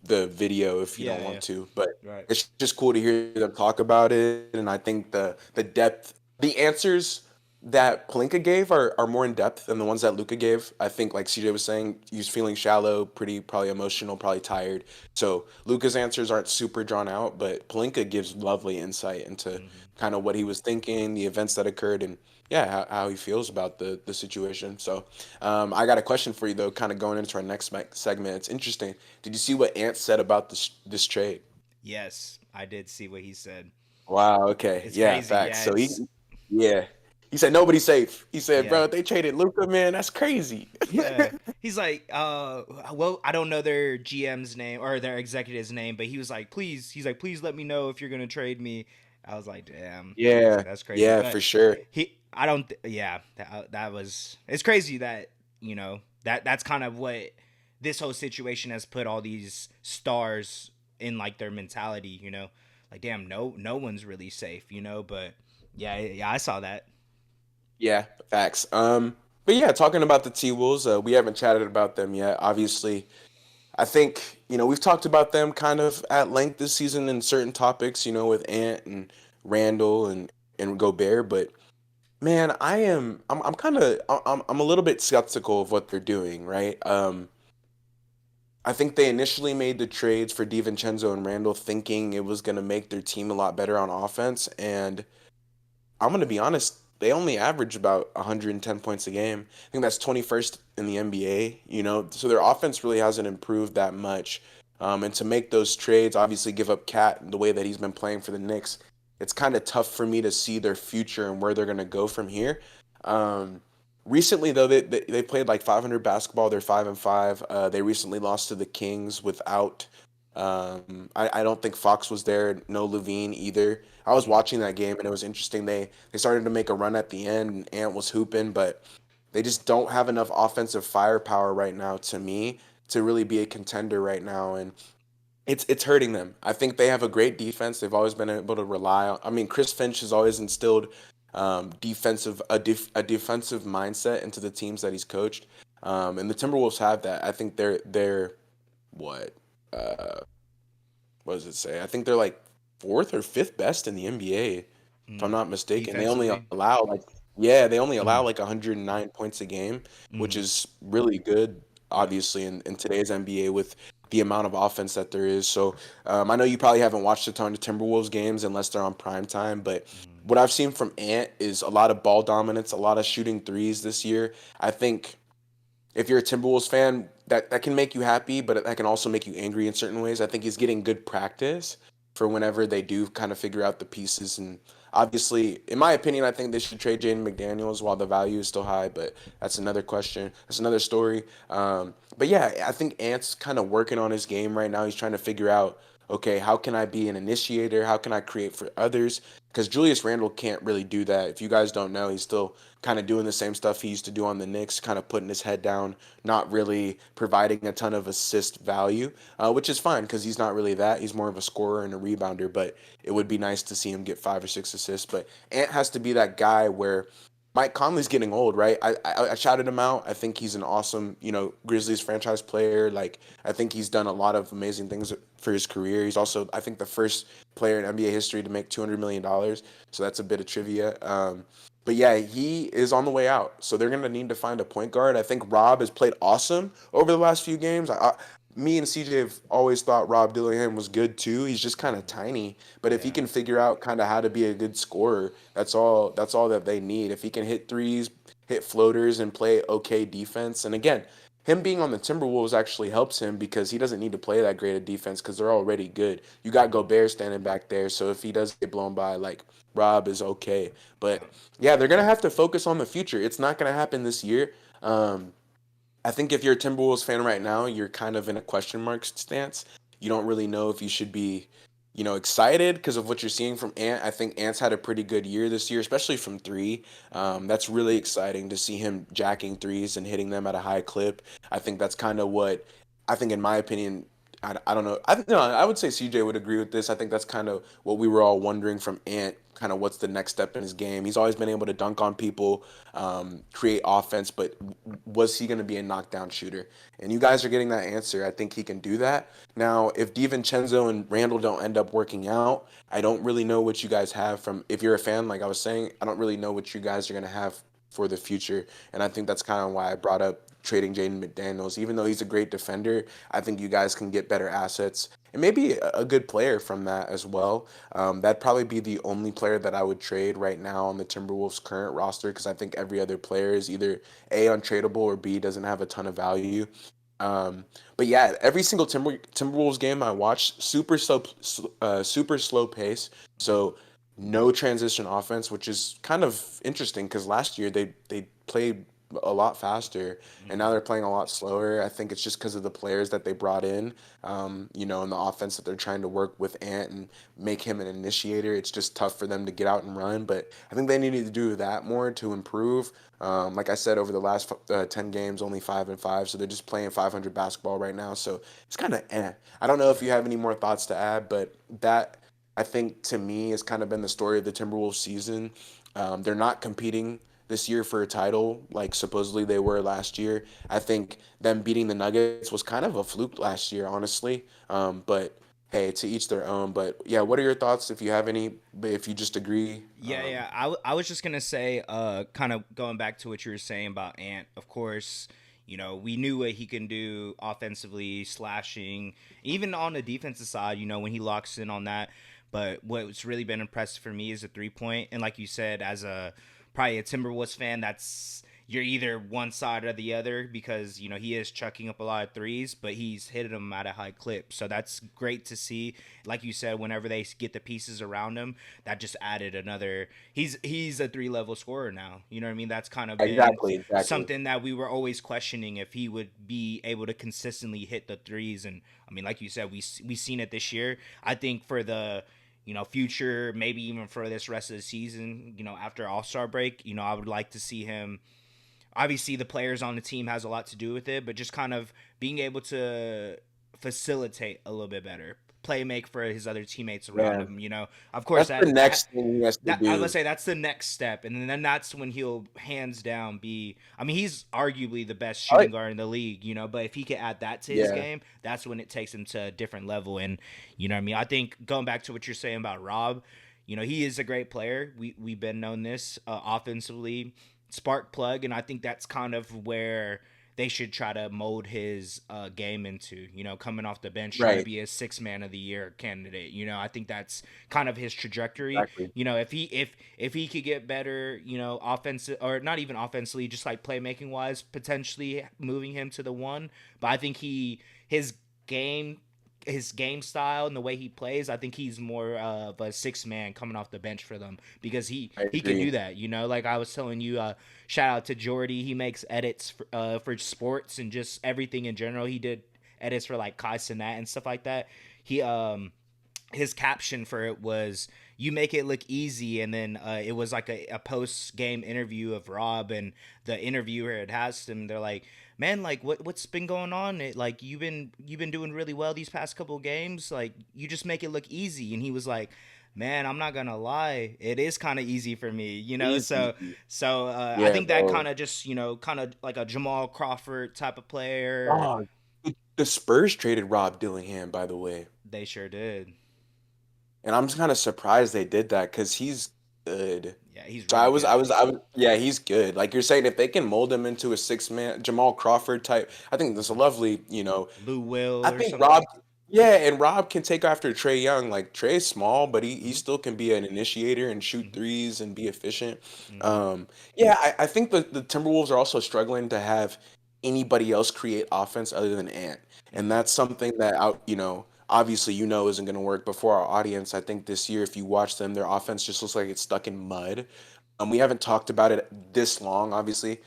video if you don't Yeah, want yeah. to. But Right. it's just cool to hear them talk about it. And I think the depth, the answers. that Palinka gave are more in depth than the ones that Luka gave. I think, like CJ was saying, he's feeling shallow, pretty probably emotional, probably tired. So Luka's answers aren't super drawn out, but Palinka gives lovely insight into Hmm. kind of what he was thinking, the events that occurred, and yeah, how he feels about the situation. So I got a question for you though, kind of going into our next segment. It's interesting. Did you see what Ant said about this trade? Yes, I did see what he said. Wow. Okay. It's Yeah. crazy. Facts. Yeah, So he, it's yeah, he said nobody's safe. He said, yeah. bro, if they traded Luca, man, that's crazy. Yeah. He's like, well, I don't know their GM's name or their executive's name, but he was like, please let me know if you're gonna trade me. I was like, damn. I was Yeah. like, that's crazy. Yeah. But For sure. I don't, yeah, that was, it's crazy that, that's kind of what this whole situation has put all these stars in like their mentality, like, damn, no one's really safe, but yeah, I saw that. Yeah. Facts. But yeah, talking about the T Wolves, we haven't chatted about them yet. Obviously, I think we've talked about them kind of at length this season in certain topics. With Ant and Randall and Gobert, but man, I'm kind of I'm a little bit skeptical of what they're doing, right? I think they initially made the trades for DiVincenzo and Randall thinking it was going to make their team a lot better on offense, and I'm going to be honest, they only average about 110 points a game. I think that's 21st in the NBA, so their offense really hasn't improved that much. And to make those trades, obviously give up Cat the way that he's been playing for the Knicks, it's kind of tough for me to see their future and where they're going to go from here. Um, Recently, though, they played like 500 basketball. They're 5-5. They recently lost to the Kings without. I don't think Fox was there. No Levine either. I was Mm, watching that game and it was interesting. They started to make a run at the end and Ant was hooping, but they just don't have enough offensive firepower right now to me to really be a contender right now. And it's hurting them. I think they have a great defense. They've always been able to rely on. I mean, Chris Finch has always instilled a defensive mindset into the teams that he's coached, and the Timberwolves have that. I think they're what uh, what does it say? I think they're like fourth or fifth best in the NBA, if I'm mm. not mistaken. Defensively. They only allow Mm, like 109 points a game, which mm, is really good, yeah. obviously, in today's NBA with the amount of offense that there is. So I know you probably haven't watched a ton of Timberwolves games unless they're on prime time, but Mm, what I've seen from Ant is a lot of ball dominance, a lot of shooting threes this year. I think if you're a Timberwolves fan, that can make you happy, but that can also make you angry in certain ways. I think he's getting good practice for whenever they do kind of figure out the pieces. And obviously, in my opinion, I think they should trade Jaden McDaniels while the value is still high, but that's another question. That's another story. But yeah, I think Ant's kind of working on his game right now. He's trying to figure out, okay, how can I be an initiator? How can I create for others? Because Julius Randle can't really do that. If you guys don't know, he's still kind of doing the same stuff he used to do on the Knicks, kind of putting his head down, not really providing a ton of assist value, which is fine because he's not really that. He's more of a scorer and a rebounder, but it would be nice to see him get 5 or 6 assists. But Ant has to be that guy where Mike Conley's getting old, right? I shouted him out. I think he's an awesome, Grizzlies franchise player. Like I think he's done a lot of amazing things for his career. He's also, I think, the first player in NBA history to make $200 million. So that's a bit of trivia. But yeah, he is on the way out. So they're gonna need to find a point guard. I think Rob has played awesome over the last few games. Me and CJ have always thought Rob Dillingham was good too. He's just kind of mm, tiny, but if he yeah. can figure out kind of how to be a good scorer, that's all. That's all that they need. If he can hit threes, hit floaters, and play okay defense, and again, him being on the Timberwolves actually helps him because he doesn't need to play that great of defense because they're already good. You got Mm, Gobert standing back there, so if he does get blown by, like Rob is okay. yeah. But yeah, they're gonna have to focus on the future. It's not gonna happen this year. Um, I think if you're a Timberwolves fan right now, you're kind of in a question mark stance. You don't really know if you should be, excited because of what you're seeing from Ant. I think Ant's had a pretty good year this year, especially from three. Mm, That's really exciting to see him jacking threes and hitting them at a high clip. I think that's kind of what I think, in my opinion. I don't know. No, I would say CJ would agree with this. I think that's kind of what we were all wondering from Ant kind of what's the next step in his game. He's always been able to dunk on people, create offense, but was he going to be a knockdown shooter? And you guys are getting that answer. I think he can do that. Now, if DiVincenzo and Randall don't end up working out, I don't really know what you guys have from. If you're a fan, like I was saying, I don't really know what you guys are going to have for the future. And I think that's kind of why I brought up trading Jaden McDaniels. Even though he's a great defender, I think you guys can get better assets and maybe a good player from that as well. That'd probably be the only player that I would trade right now on the Timberwolves' current roster because I think every other player is either A, untradeable, or B, doesn't have a ton of value. Um, but yeah, every single Timberwolves game I watched, super slow pace. So no transition offense, which is kind of interesting because last year they played a lot faster and now Mm-hmm. they're playing a lot slower. I think it's just because of the players that they brought in, and the offense that they're trying to work with Ant and make him an initiator. It's just tough for them to get out and run. But I think they needed to do that more to improve. Like I said, over the last 10 games, only 5-5. So they're just playing 500 basketball right now. So it's kind of eh. I don't know if you Right. have any more thoughts to add, but that I think to me has kind of been the story of the Timberwolves season. They're not competing this year for a title like supposedly they were last year. I think them beating the Nuggets was kind of a fluke last year, honestly. But hey, to each their own. But yeah, what are your thoughts if you have any? But if you just agree, Yeah, yeah. I was just gonna say, kind of going back to what you were saying about Ant. Of course, we knew what he can do offensively, slashing, even on the defensive side. When he locks in on that. But what's really been impressive for me is a 3 point, and like you said, as a probably a Timberwolves fan, that's you're either one side or the other because he is chucking up a lot of threes, but he's hitting them at a high clip. So that's great to see. Like you said, whenever they get the pieces around him, that just added another. He's a 3 level scorer now. You know what I mean? That's kind of been exactly, exactly. something that we were always questioning if he would be able to consistently hit the threes. And I mean, like you said, we seen it this year. I think for the future, maybe even for this rest of the season, after All-Star break, I would like to see him. Obviously, the players on the team has a lot to do with it, but just kind of being able to facilitate a little bit better, play make for his other teammates around Yeah, him. Of course that's the that next thing he has to that I would do. say that's the next step, and then that's when he'll hands down be. I mean, he's arguably the best All right. shooting guard in the league, but if he could add that to his Yeah, game, that's when it takes him to a different level. And you know what I mean. I think going back to what you're saying about Rob, he is a great player. We've been known this offensively, spark plug, and I think that's kind of where they should try to mold his game into. Coming off the bench, trying to right. be a 6 man of the year candidate. I think that's kind of his trajectory. Exactly. If he could get better, offensive or not even offensively, just like playmaking wise, potentially moving him to the one. But I think his game his game style and the way he plays, I think he's more of a 6 man coming off the bench for them because he I he can do agree. that. Like I was telling you, shout out to Jordy. He makes edits for sports and just everything in general. He did edits for like Kai Cenat and stuff like that. He his caption for it was "You make it look easy," and then it was like a post game interview of Rob, and the interviewer had asked him, they're like, "Man, like what's been going on? Like you've been doing really well these past couple of games. Like you just make it look easy," and he was like. Man, I'm not gonna lie. It is kind of easy for me. Easy. So I Yeah, think that bro. kind of just kind of like a Jamal Crawford type of player. Oh, the Spurs traded Rob Dillingham, by the way. They sure did. And I'm just kind of surprised they did that because he's good. Yeah, he's So really good. yeah, he's good. Like you're saying, if they can mold him into a 6 man Jamal Crawford type, I think that's a lovely, Lou I Will or think something. Rob, yeah, and Rob can take after Trey Young. Like Trey's small, but he Hmm. still can be an initiator and shoot Hmm. threes and be efficient. Hmm. Yeah, I think the Timberwolves are also struggling to have anybody else create offense other than Ant, and Hmm. that's something that obviously isn't going to work. But for our audience, I think this year, if you watch them, their offense just looks like it's stuck in mud. We haven't talked about it this long, obviously,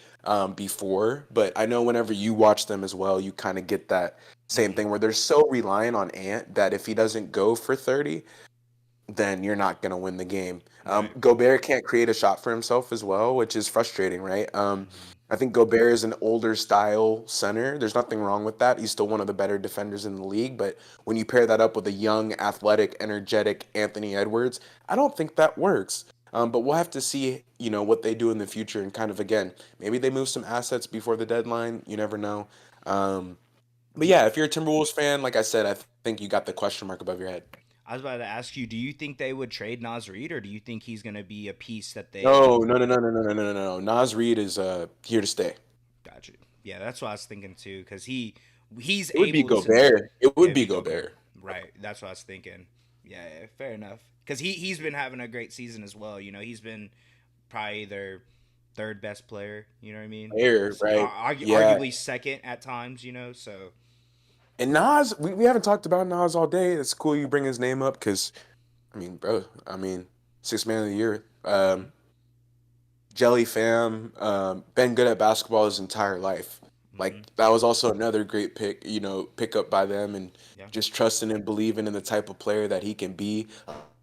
before, but I know whenever you watch them as well, you kind of get that same Hmm. thing where they're so reliant on Ant that if he doesn't go for 30, then you're not going to win the game. Right. Gobert can't create a shot for himself as well, which is frustrating, right? I think Gobert is an older style center. There's nothing wrong with that. He's still one of the better defenders in the league. But when you pair that up with a young, athletic, energetic Anthony Edwards, I don't think that works. But we'll have to see, what they do in the future. And kind of again, maybe they move some assets before the deadline. You never know. Um, but Do, yeah, if you're a Timberwolves fan, like I said, I think you got the question mark above your head. I was about to ask you, do you think they would trade Nas Reed, or do you think he's going to be a piece that they No, no, no, no, no, no, no, no, no. Nas Reed is here to stay. got you? Yeah, that's what I was thinking too, because he's It would be able to. Gobert. It Yeah, would be Vigo Bear. Gobert. Right. That's what I was thinking. Yeah, yeah, fair enough. Because he's been having a great season as well. He's been probably their third best player. You know what I mean? Player, right? Yeah. Arguably second at times. So And Nas, we haven't talked about Nas all day. It's cool you bring his name up because, I mean, bro, sixth man of the year. hmm Jelly fam, been good at basketball his entire life. Like hmm that was also another great pick, pick up by them and yeah, just trusting and believing in the type of player that he can be.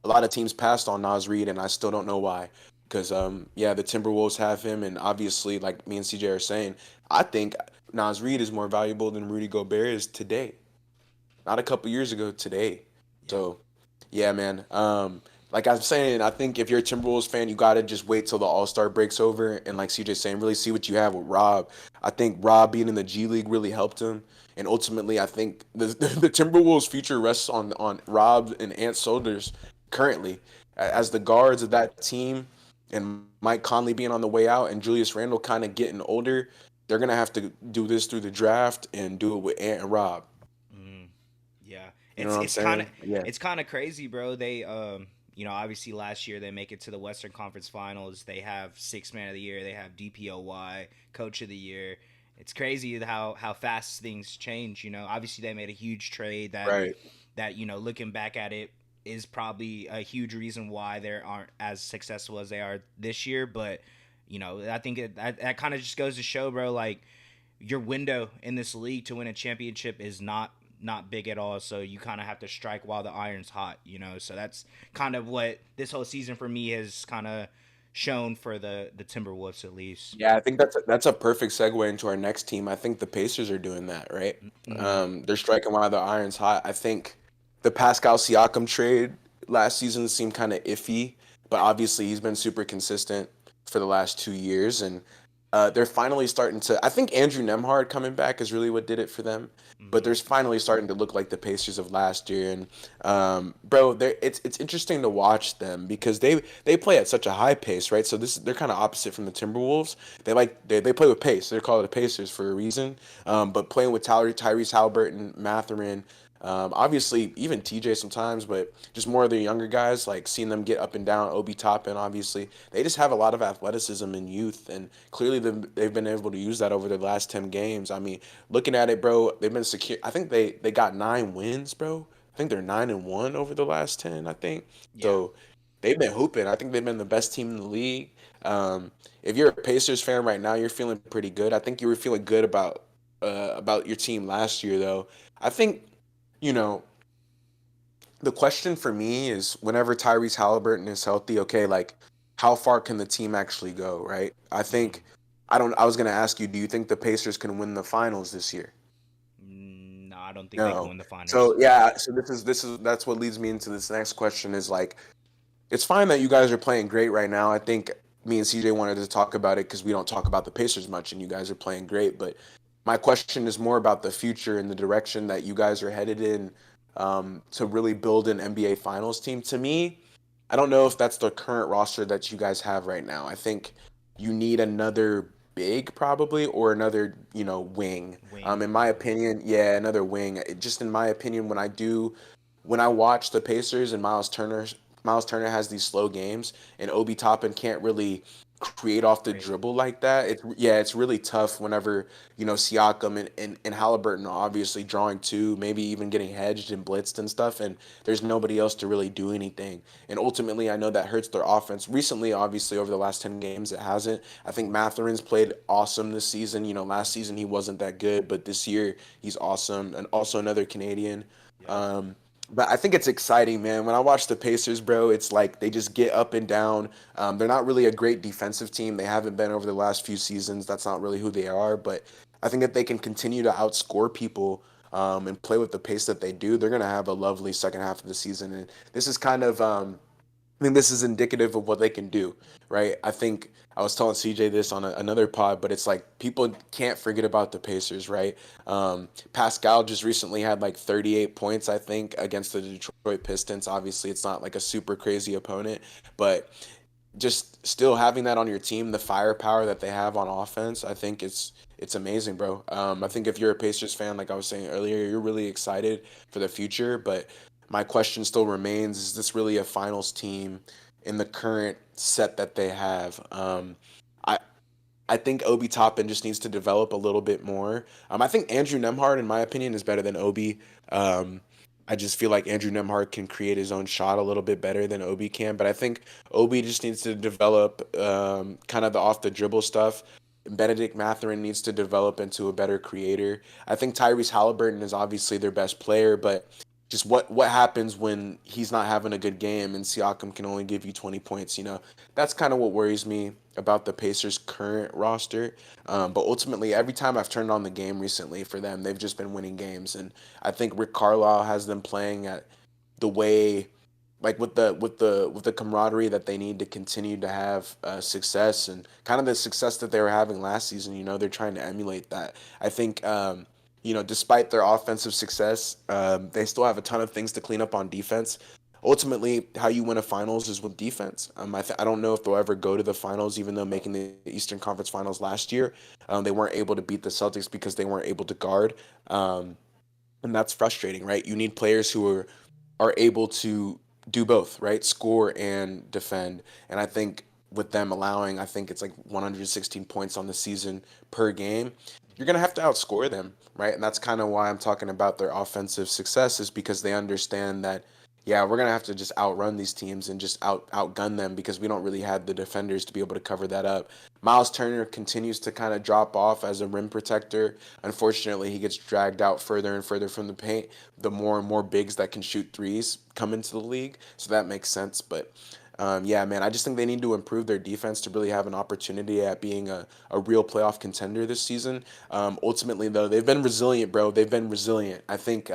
A lot of teams passed on Nas Reed, and I still don't know why. Because yeah, the Timberwolves have him, and obviously, like me and CJ are saying, I think Nas Reed is more valuable than Rudy Gobert is today. Not a couple years ago, today. yeah, So yeah, man. Like I'm saying, I think if you're a Timberwolves fan, you gotta just wait till the All Star breaks over, and like CJ's saying, really see what you have with Rob. I think Rob being in the G League really helped him, and ultimately, I think the Timberwolves' future rests on Rob and Ant Soldiers currently yeah. as the guards of that team, and Mike Conley being on the way out, and Julius Randle kind of getting older. They're gonna have to do this through the draft and do it with Ant and Rob. Mm, yeah, You know what I'm saying? Yeah. it's kind of crazy, bro. They obviously last year they make it to the Western Conference Finals. They have six man of the year. They have DPOY Coach of the Year. It's crazy how fast things change. Obviously they made a huge trade Right. that looking back at it is probably a huge reason why they aren't as successful as they are this year. But I think that kind of just goes to show, bro. Like your window in this league to win a championship is not big at all. So you kind of have to strike while the iron's hot. So that's kind of what this whole season for me has kind of shown for the Timberwolves at least. Yeah, I think that's a perfect segue into our next team. I think the Pacers are doing that, right? Mm-hmm. They're striking while the iron's hot. I think the Pascal Siakam trade last season seemed kind of iffy, but obviously he's been super consistent for the last 2 years, and they're finally starting to. I think Andrew Nemhard coming back is really what did it for them. But Mm-hmm. there's finally starting to look like the Pacers of last year, and bro, it's interesting to watch them because they play at such a high pace, right? So they're kind of opposite from the Timberwolves. They play with pace. They're called the Pacers for a reason. But playing with Tyrese Halliburton, Mathurin, obviously even TJ sometimes, but just more of the younger guys, like seeing them get up and down. Obi Toppin, obviously, they just have a lot of athleticism and youth, and clearly they've been able to use that over the last 10 games. I mean, looking at it, bro, they've been secure. I think they got 9 wins, bro. I think they're 9-1 over the last 10. I think Yeah. so. They've been hooping. I think they've been the best team in the league. If you're a Pacers fan right now, you're feeling pretty good. I think you were feeling good about your team last year, though. I think you know the question for me is whenever Tyrese Halliburton is healthy, okay, like how far can the team actually go, right? I Mm-hmm. think I don't. I was gonna ask you, do you think the Pacers can win the finals this year? No, I don't think they can No. win the finals. So yeah, so this is that's what leads me into this next question is like it's fine that you guys are playing great right now. I think me and CJ wanted to talk about it because we don't talk about the Pacers much, and you guys are playing great. But my question is more about the future and the direction that you guys are headed in to really build an NBA Finals team. To me, I don't know if that's the current roster that you guys have right now. I think you need another big probably or another wing. Wing, In my yeah. opinion, yeah, another wing. Just in my opinion, when I watch the Pacers and Miles Turner has these slow games, and Obi Toppin can't really create off the Great. dribble like that. It's really tough whenever Siakam and Halliburton are obviously drawing two, maybe even getting hedged and blitzed and stuff, and there's nobody else to really do anything. And ultimately, I know that hurts their offense. Recently, obviously, over the last 10 games, it hasn't. I think Mathurin's played awesome this season. Last season he wasn't that good, but this year he's awesome, and also another Canadian. Yeah. Um, But I think it's exciting, man. When I watch the Pacers, bro, it's like they just get up and down. They're not really a great defensive team. They haven't been over the last few seasons. That's not really who they are. But I think that they can continue to outscore people and play with the pace that they do. They're going to have a lovely second half of the season. And this is kind of I think this is indicative of what they can do, right? I think I was telling CJ this on another pod, but it's like people can't forget about the Pacers, right? Pascal just recently had like 38 points, I think, against the Detroit Pistons. Obviously, it's not like a super crazy opponent, but just still having that on your team, the firepower that they have on offense, I think it's amazing, bro. I think if you're a Pacers fan, like I was saying earlier, you're really excited for the future. But my question still remains: is this really a finals team in the current set that they have? I I think Obi Toppin just needs to develop a little bit more. I think Andrew Nemhard, in my opinion, is better than Obi. Um, I just feel like Andrew Nemhard can create his own shot a little bit better than Obi can. But I think Obi just needs to develop kind of the off the dribble stuff. Benedict Mathurin needs to develop into a better creator. I think Tyrese Halliburton is obviously their best player, but just what happens when he's not having a good game and Siakam can only give you 20 points, that's kind of what worries me about the Pacers' current roster. But ultimately, every time I've turned on the game recently for them, they've just been winning games, and I think Rick Carlisle has them playing at the way, like with the camaraderie that they need to continue to have success and kind of the success that they were having last season. They're trying to emulate that. I think. Despite their offensive success, they still have a ton of things to clean up on defense. Ultimately, how you win a finals is with defense. I don't know if they'll ever go to the finals, even though making the Eastern Conference Finals last year, they weren't able to beat the Celtics because they weren't able to guard. And that's frustrating, right? You need players who are able to do both, right? Score and defend. And I think with them allowing, I think it's like 116 points on the season per game, you're going to have to outscore them, right? And that's kind of why I'm talking about their offensive success is because they understand that yeah, we're going to have to just outrun these teams and just outgun them because we don't really have the defenders to be able to cover that up. Miles Turner continues to kind of drop off as a rim protector. Unfortunately, he gets dragged out further and further from the paint. The more and more bigs that can shoot threes come into the league, so that makes sense. But yeah, man, I just think they need to improve their defense to really have an opportunity at being a real playoff contender this season. Ultimately, though, they've been resilient, bro. They've been resilient. I think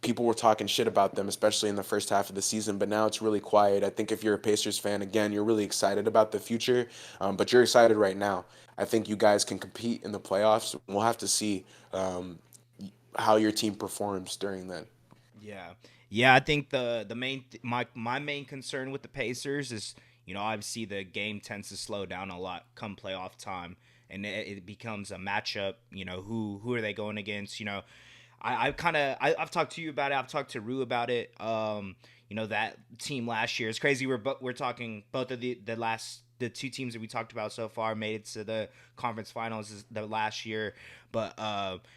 people were talking shit about them, especially in the first half of the season. But now it's really quiet. I think if you're a Pacers fan, again, you're really excited about the future, but you're excited right now. I think you guys can compete in the playoffs. We'll have to see how your team performs during then. Yeah, yeah. I think the main my main concern with the Pacers is obviously the game tends to slow down a lot come playoff time, and it becomes a matchup. Who are they going against? I've talked to you about it. I've talked to Rue about it. That team last year. It's crazy. We're talking both of the two teams that we talked about so far made it to the conference finals the last year, but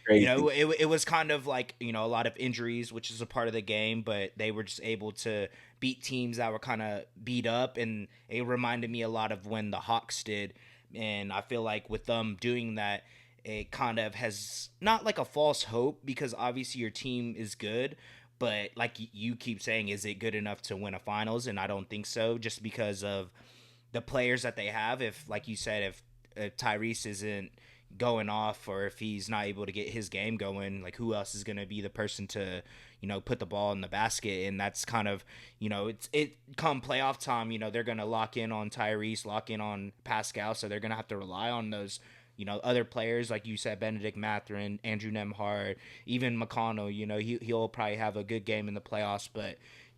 Crazy. it was kind of like a lot of injuries, which is a part of the game, but they were just able to beat teams that were kind of beat up, and it reminded me a lot of when the Hawks did, and I feel like with them doing that, it kind of has not like a false hope because obviously your team is good, but like you keep saying, is it good enough to win a finals? And I don't think so, just because of the players that they have. If, like you said, if Tyrese isn't going off or if he's not able to get his game going, like who else is going to be the person to put the ball in the basket? And that's kind of it come playoff time, they're going to lock in on Tyrese, lock in on Pascal, so they're going to have to rely on those other players, like you said, Benedict Mathurin, Andrew Nemhard, even McConnell. He'll probably have a good game in the playoffs, but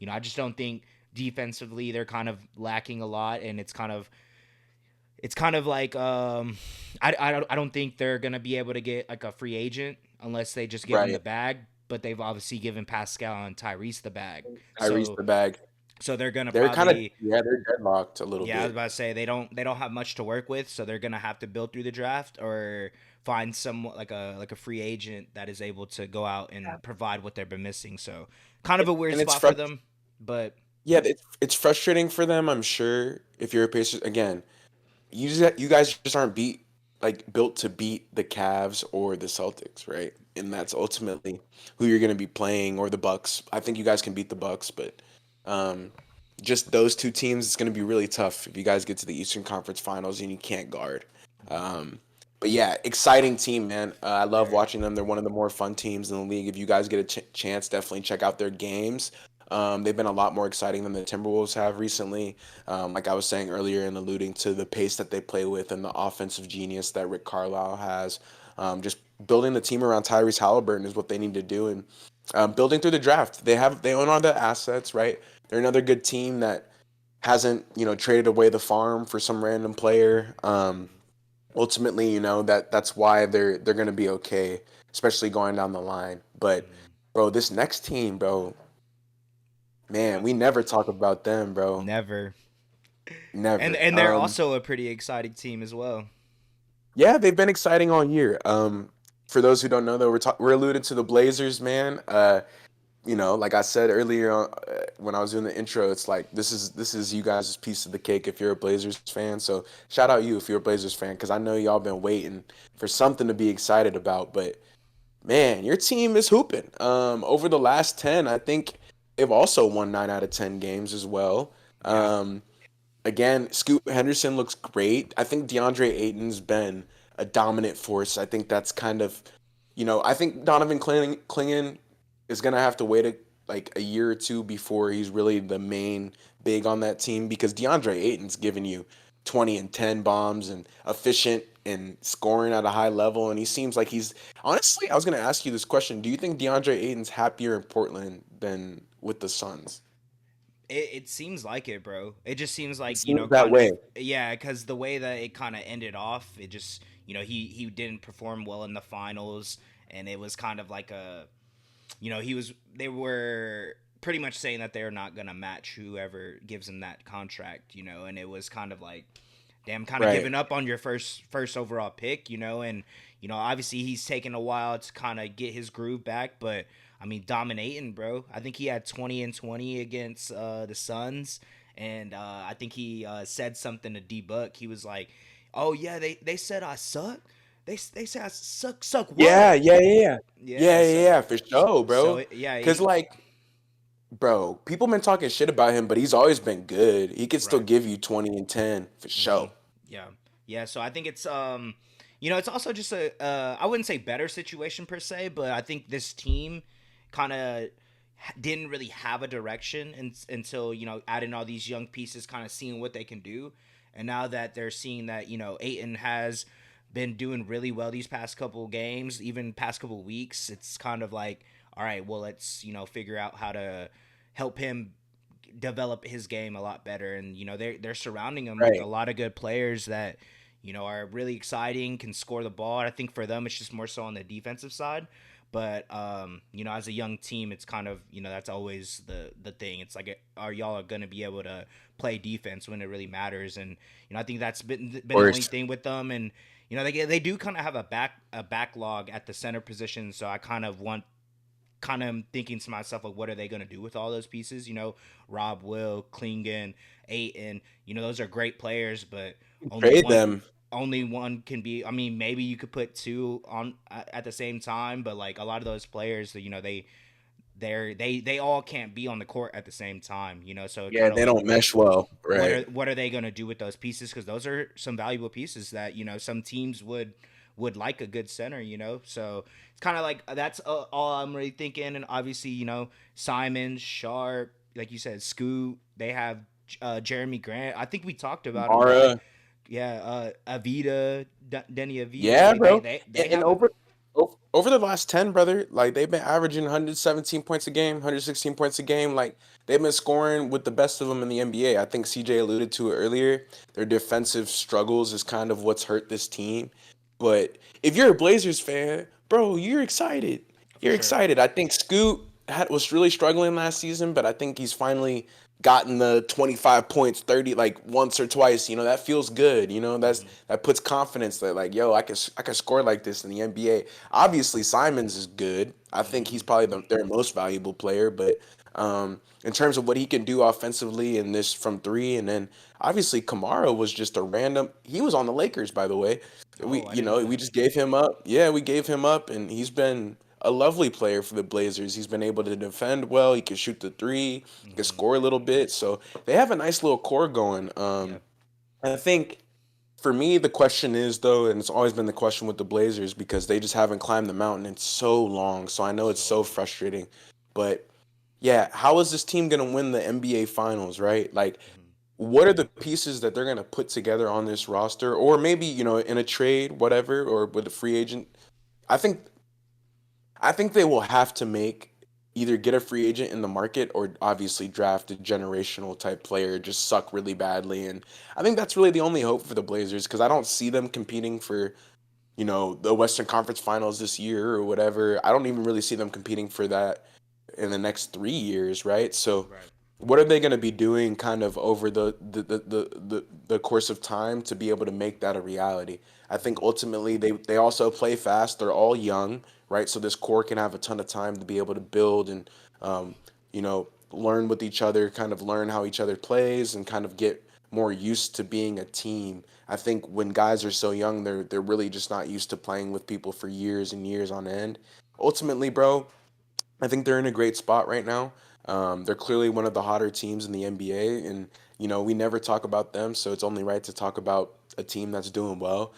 I just don't think defensively they're kind of lacking a lot, and it's kind of like I don't think they're gonna be able to get like a free agent unless they just give him the Right. bag. But they've obviously given Pascal and Tyrese the bag, Tyrese so the bag. they're gonna They're kind of, probably, yeah, they're deadlocked a little yeah, I was bit. about to say they don't have much to work with, so they're gonna have to build through the draft or find some like a free agent that is able to go out and provide what they've been missing. So kind of a weird And it's spot for frustrating. them, but Yeah, it's frustrating for them, I'm sure. If you're a Pacers, again, you guys just aren't built to beat the Cavs or the Celtics, right? and that's ultimately who you're going to be playing, or the Bucks. I think you guys can beat the Bucks, but um, just those two teams, it's going to be really tough if you guys get to the Eastern Conference Finals and you can't guard. Um, but yeah, exciting team, man. I love Very. watching them. They're one of the more fun teams in the league. If you guys get a chance, definitely check out their games. They've been a lot more exciting than the Timberwolves have recently. Like I was saying earlier, and alluding to the pace that they play with and the offensive genius that Rick Carlisle has. Just building the team around Tyrese Halliburton is what they need to do, and building through the draft. They own all the assets, right? They're another good team that hasn't traded away the farm for some random player. Ultimately, that's why they're gonna be okay, especially going down the line. But Mm, bro, this next team, bro, man, yeah. we never talk about them, bro. Never. And Never. and they're also a pretty exciting team as well. Yeah, they've been exciting all year. For those who don't know, though, we're alluded to the Blazers, man. Like I said earlier when I was doing the intro, it's like this is you guys' piece of the cake if you're a Blazers fan. So shout out you if you're a Blazers fan, because I know y'all been waiting for something to be excited about. But man, your team is hooping. Over the last 10, I think they've also won 9 out of 10 games as well. Yeah. Um, Again, Scoot Henderson looks great. I think DeAndre Ayton's been a dominant force. I think that's kind of, I think Donovan Clingan is gonna have to wait like a year or two before he's really the main big on that team, because DeAndre Ayton's giving you 20 and 10 bombs and efficient and scoring at a high level, and he seems like he's honestly. I was gonna ask you this question: do you think DeAndre Ayton's happier in Portland than with the Suns? It seems like it, bro. It just seems It like, seems that kind of, way. yeah, because the way that it kind of ended off, it just, he didn't perform well in the finals, and it was kind of like they were pretty much saying that they're not gonna match whoever gives him that contract, and it was kind of like, damn, kind of Right. giving up on your first overall pick, and obviously he's taken a while to kind of get his groove back, but I mean, dominating, bro. I think he had 20 and 20 against the Suns, and I think he said something to D Book. He was like, "Oh yeah, they said I suck. They say I suck Yeah, what?" yeah, yeah, yeah, Yeah, yeah, yeah, yeah, for sure, so bro. yeah, Cause like, bro, people been talking shit about him, but he's always been good. He could still right. give you 20 and 10 for Hmm. sure. Yeah, yeah. So I think it's it's also just a I wouldn't say better situation per se, but I think this team kind of didn't really have a direction until adding all these young pieces, kind of seeing what they can do, and now that they're seeing that Aiton has been doing really well these past couple games, even past couple weeks, it's kind of like, all right, well, let's figure out how to help him develop his game a lot better. And they're surrounding him with a Right. lot of good players that are really exciting, can score the ball. I think for them it's just more so on the defensive side. But as a young team, it's kind of that's always the thing. It's like, are y'all going to be able to play defense when it really matters? And I think that's been the only Course. thing with them. And they do kind of have a backlog at the center position. So I kind of thinking to myself, like, what are they going to do with all those pieces? Rob Will, Klingon, Aiton. Those are great players, but only Trade one them. only one can be. I mean, maybe you could put two on at the same time, but like a lot of those players, that they all can't be on the court at the same time. So Yeah, kind of they like, don't mesh well. what Right. are what are they going to do with those pieces? Because those are some valuable pieces that some teams would like a good center. So it's kind of like that's all I'm really thinking. And obviously, Simon Sharp, like you said, Scoot. They have Jeremy Grant. I think we talked about him, but Mara. yeah, Avita, Denny Avita. Yeah, Like they bro. they And, they and have a over the last 10, brother, like they've been averaging 117 points a game, 116 points a game. Like they've been scoring with the best of them in the NBA. I think CJ alluded to it earlier. Their defensive struggles is kind of what's hurt this team. But if you're a Blazers fan, bro, you're excited. for You're sure. excited. I think Scoot was really struggling last season, but I think he's finally gotten the 25 points, 30 like once or twice. That feels good. Hmm. That puts confidence that like, yo, I can score like this in the NBA. Obviously, Simons is good. I think Hmm. he's probably their most valuable player, but in terms of what he can do offensively in this from three, and then obviously Kamara was just a random. He was on the Lakers, by the way. Oh, I didn't know We that. just gave him up. Yeah, we gave him up, and he's been a lovely player for the Blazers. He's been able to defend well. He can shoot the three. He can Hmm. score a little bit. So they have a nice little core going. Yeah. I think for me, the question is though, and it's always been the question with the Blazers because they just haven't climbed the mountain in so long. So I know it's So so long. frustrating, but yeah, how is this team going to win the NBA Finals, right? Like, Hmm. what are the pieces that they're going to put together on this roster, or maybe in a trade, whatever, or with a free agent? I think I think they will have to make either get a free agent in the market or obviously draft a generational type player, just suck really badly. And I think that's really the only hope for the Blazers because I don't see them competing for, the Western Conference Finals this year or whatever. I don't even really see them competing for that in the next 3 years, right? So Right. what are they going to be doing kind of over the course of time to be able to make that a reality? I think Hmm. ultimately they also play fast. They're all young, right? So this core can have a ton of time to be able to build and learn with each other, kind of learn how each other plays and kind of get more used to being a team. I think when guys are so young, they're really just not used to playing with people for years and years on end. Ultimately, bro, I think they're in a great spot right now. They're clearly one of the hotter teams in the NBA, and we never talk about them, so it's only right to talk about a team that's doing well.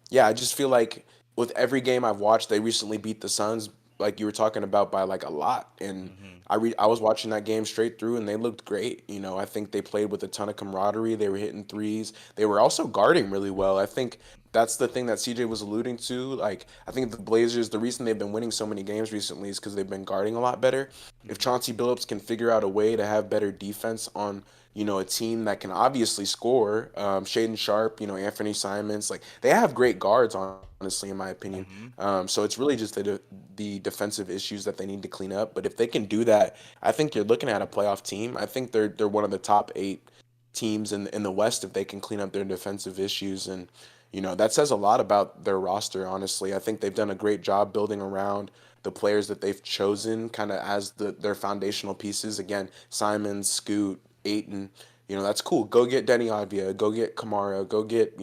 Yeah, I just feel like with every game I've watched, they recently beat the Suns, like you were talking about, by like a lot, and Hmm. I was watching that game straight through, and they looked great. I think they played with a ton of camaraderie. They were hitting threes. They were also guarding really well. I think that's the thing that CJ was alluding to. Like, I think the Blazers, the reason they've been winning so many games recently is because they've been guarding a lot better. If Hmm. Chauncey Billups can figure out a way to have better defense on, a team that can obviously score, Shaden Sharp, Anthony Simons, like they have great guards, honestly, in my opinion. Hmm. So it's really just the defensive issues that they need to clean up. But if they can do that, I think you're looking at a playoff team. I think they're one of the top 8 teams in the West if they can clean up their defensive issues. And that says a lot about their roster, honestly. I think they've done a great job building around the players that they've chosen kind of as their foundational pieces. Again, Simon, Scoot, Aiton. That's cool. Go get Denny Avdia. Go get Kamara. Go get,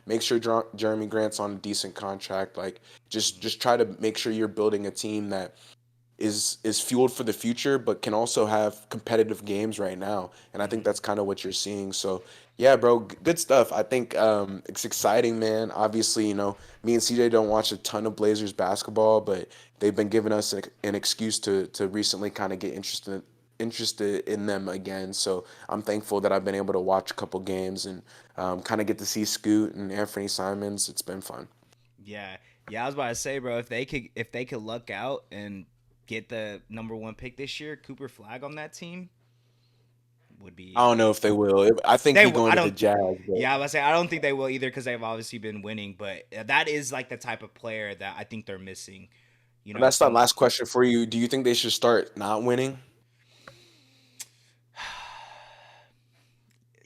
make sure Jeremy Grant's on a decent contract. Like, Hmm. just try to make sure you're building a team that is fueled for the future, but can also have competitive games right now. And I think Hmm. that's kind of what you're seeing. So yeah, bro, good stuff. I think it's exciting, man. Obviously, me and CJ don't watch a ton of Blazers basketball, but they've been giving us an excuse to recently kind of get interested in them again. So I'm thankful that I've been able to watch a couple games and kind of get to see Scoot and Anthony Simons. It's been fun. Yeah. Yeah, I was about to say, bro, if they could luck out and get the number one pick this year, Cooper Flag on that team would I be. don't know if they will. I think They he will. I going to the don't. Jazz, but Yeah, I was say I don't think they will either because they've obviously been winning. But that is like the type of player that I think they're missing. that's the Some. last question for you. Do you think they should start not winning?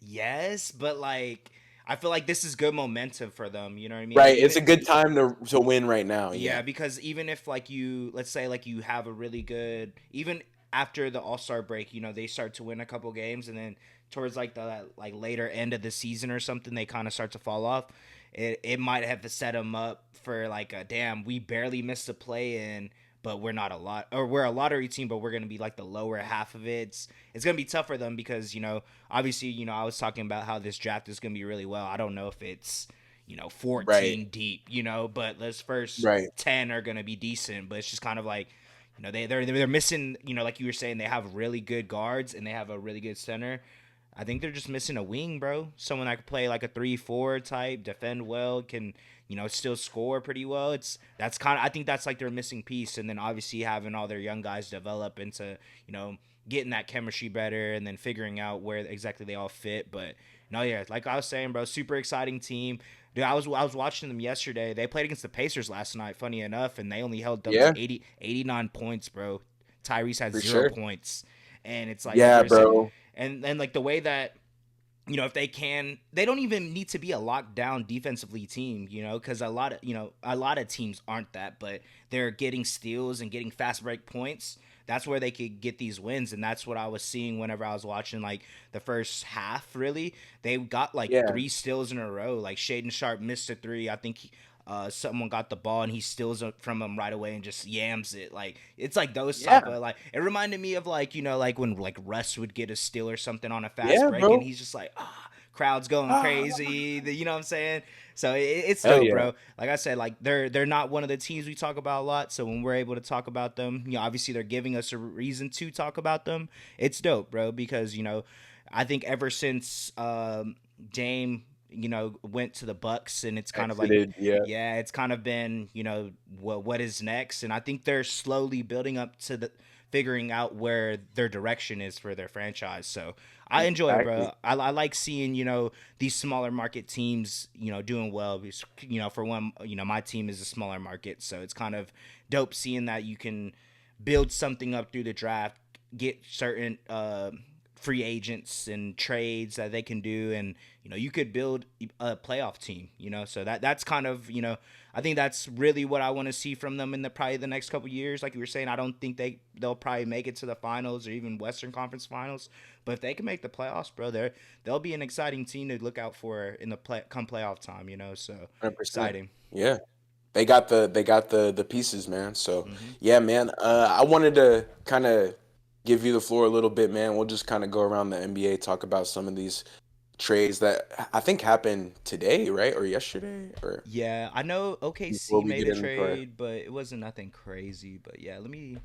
Yes, but like I feel like this is good momentum for them. You know what I mean? Right. It's Even a good time to win right now. yeah, Yeah. because even if like let's say like you have a really good, even after the All Star break, they start to win a couple games, and then towards like the like later end of the season or something, they kind of start to fall off. It might have to set them up for like a damn, we barely missed a play in, but we're not a lot, or we're a lottery team, but we're gonna be like the lower half of it. It's gonna be tough for them because obviously I was talking about how this draft is gonna be really well. I don't know if it's 14 Right. deep, but those first Right. 10 are going to be decent. But it's just kind of like, they're missing, like you were saying, they have really good guards and they have a really good center. I think they're just missing a wing, bro. Someone that could play like a 3-4 type, defend well, can still score pretty well. I think that's like their missing piece, and then obviously having all their young guys develop into getting that chemistry better, and then figuring out where exactly they all fit. But no, yeah, like I was saying, bro, super exciting team. Dude, I was watching them yesterday. They played against the Pacers last night, funny enough, and they only held them to Yeah, 89 points, bro. Tyrese had for 0 sure. points. And it's like you Yeah, were saying, bro. and like the way that if they don't even need to be a lockdown defensively team, because a lot of teams aren't that, but they're getting steals and getting fast break points. that's where they could get these wins, and that's what I was seeing whenever I was watching like the first half. Really, they got like Yeah. three steals in a row. Like Shaden Sharp missed a three. I think someone got the ball and he steals it from him right away and just yams it. Like it's like those type Yeah. of like it reminded me of like like when like Russ would get a steal or something on a fast Yeah, break and bro. he's just like crowds going Ah, crazy. You know what I'm saying? So it's hell dope, yeah. bro. Like I said, like they're not one of the teams we talk about a lot. So when we're able to talk about them, obviously they're giving us a reason to talk about them. It's dope, bro, because I think ever since Dame went to the Bucks, and it's kind of like, Exited. Yeah. yeah, it's kind of been what is next, and I think they're slowly building up to the figuring out where their direction is for their franchise. So I enjoy it, Exactly. bro. I like seeing these smaller market teams doing well. Because, for one, my team is a smaller market, so it's kind of dope seeing that you can build something up through the draft, get certain free agents and trades that they can do, and you could build a playoff team. So that's kind of I think that's really what I want to see from them in the probably the next couple years. Like you were saying, I don't think they'll probably make it to the finals or even Western Conference Finals, but if they can make the playoffs, bro, they'll be an exciting team to look out for in the come playoff time. So 100%. exciting. Yeah. They got the pieces, man. So Hmm. yeah, man. I wanted to kind of give you the floor a little bit, man. We'll just kind of go around the NBA, talk about some of these trades that I think happened today, right, or yesterday, or Yeah, I know before OKC we made get a into our. trade, but it wasn't nothing crazy. But yeah, let me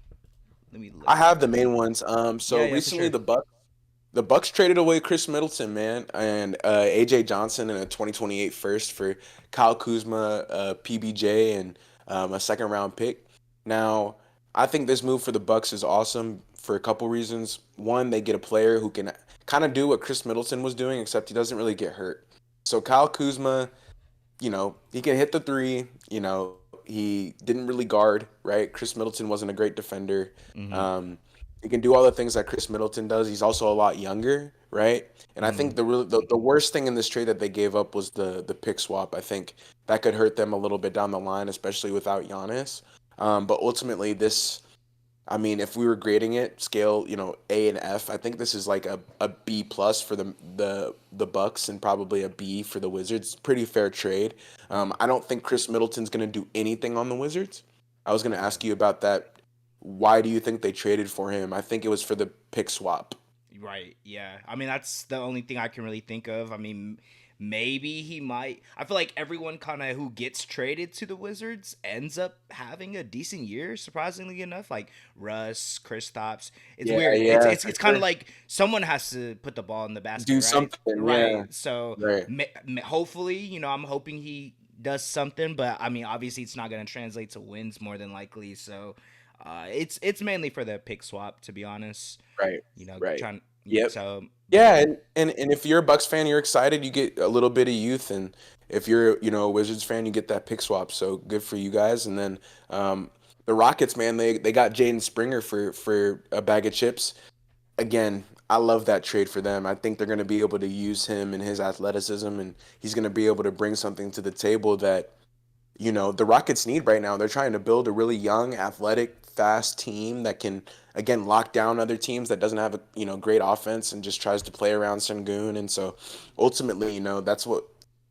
I look at have the it. main ones. So Yeah, yeah, for recently sure. the Bucks traded away Chris Middleton, man, and AJ Johnson in a 2028 first for Kyle Kuzma, PBJ, and a second round pick. Now, I think this move for the Bucks is awesome for a couple reasons. One, they get a player who can kind of do what Chris Middleton was doing, except he doesn't really get hurt. So Kyle Kuzma, he can hit the three. He didn't really guard, right? Chris Middleton wasn't a great defender. Hmm. Um, he can do all the things that Chris Middleton does. He's also a lot younger, right? And I Hmm. think the worst thing in this trade that they gave up was the pick swap. I think that could hurt them a little bit down the line, especially without Giannis. But ultimately, this I mean, if we were grading it scale, A and F, I think this is like a B plus for the Bucks and probably a B for the Wizards. Pretty fair trade. Hmm. I don't think Chris Middleton's going to do anything on the Wizards. I was going to Yeah. ask you about that. Why do you think they traded for him? I think it was for the pick swap. Right. Yeah. I mean, that's the only thing I can really think of. I mean, maybe he might. I feel like everyone kind of who gets traded to the Wizards ends up having a decent year, surprisingly enough. Like Russ, Kristaps. It's Yeah, weird. It's yeah, it's for it's kind of sure. like someone has to put the ball in the basket, Do right? something. Yeah, Right. So right. hopefully, I'm hoping he does something. But I mean, obviously, it's not going to translate to wins more than likely. So it's mainly for the pick swap, to be honest. Right, right. Trying. Yep. So, but Yeah, yeah, and if you're a Bucks fan, you're excited. You get a little bit of youth, and if you're a Wizards fan, you get that pick swap. So good for you guys. And then the Rockets, man, they got Jaden Springer for a bag of chips. Again, I love that trade for them. I think they're going to be able to use him and his athleticism, and he's going to be able to bring something to the table that the Rockets need right now. They're trying to build a really young, athletic, fast team that can again lock down other teams that doesn't have a great offense and just tries to play around Sengun. And so ultimately, that's what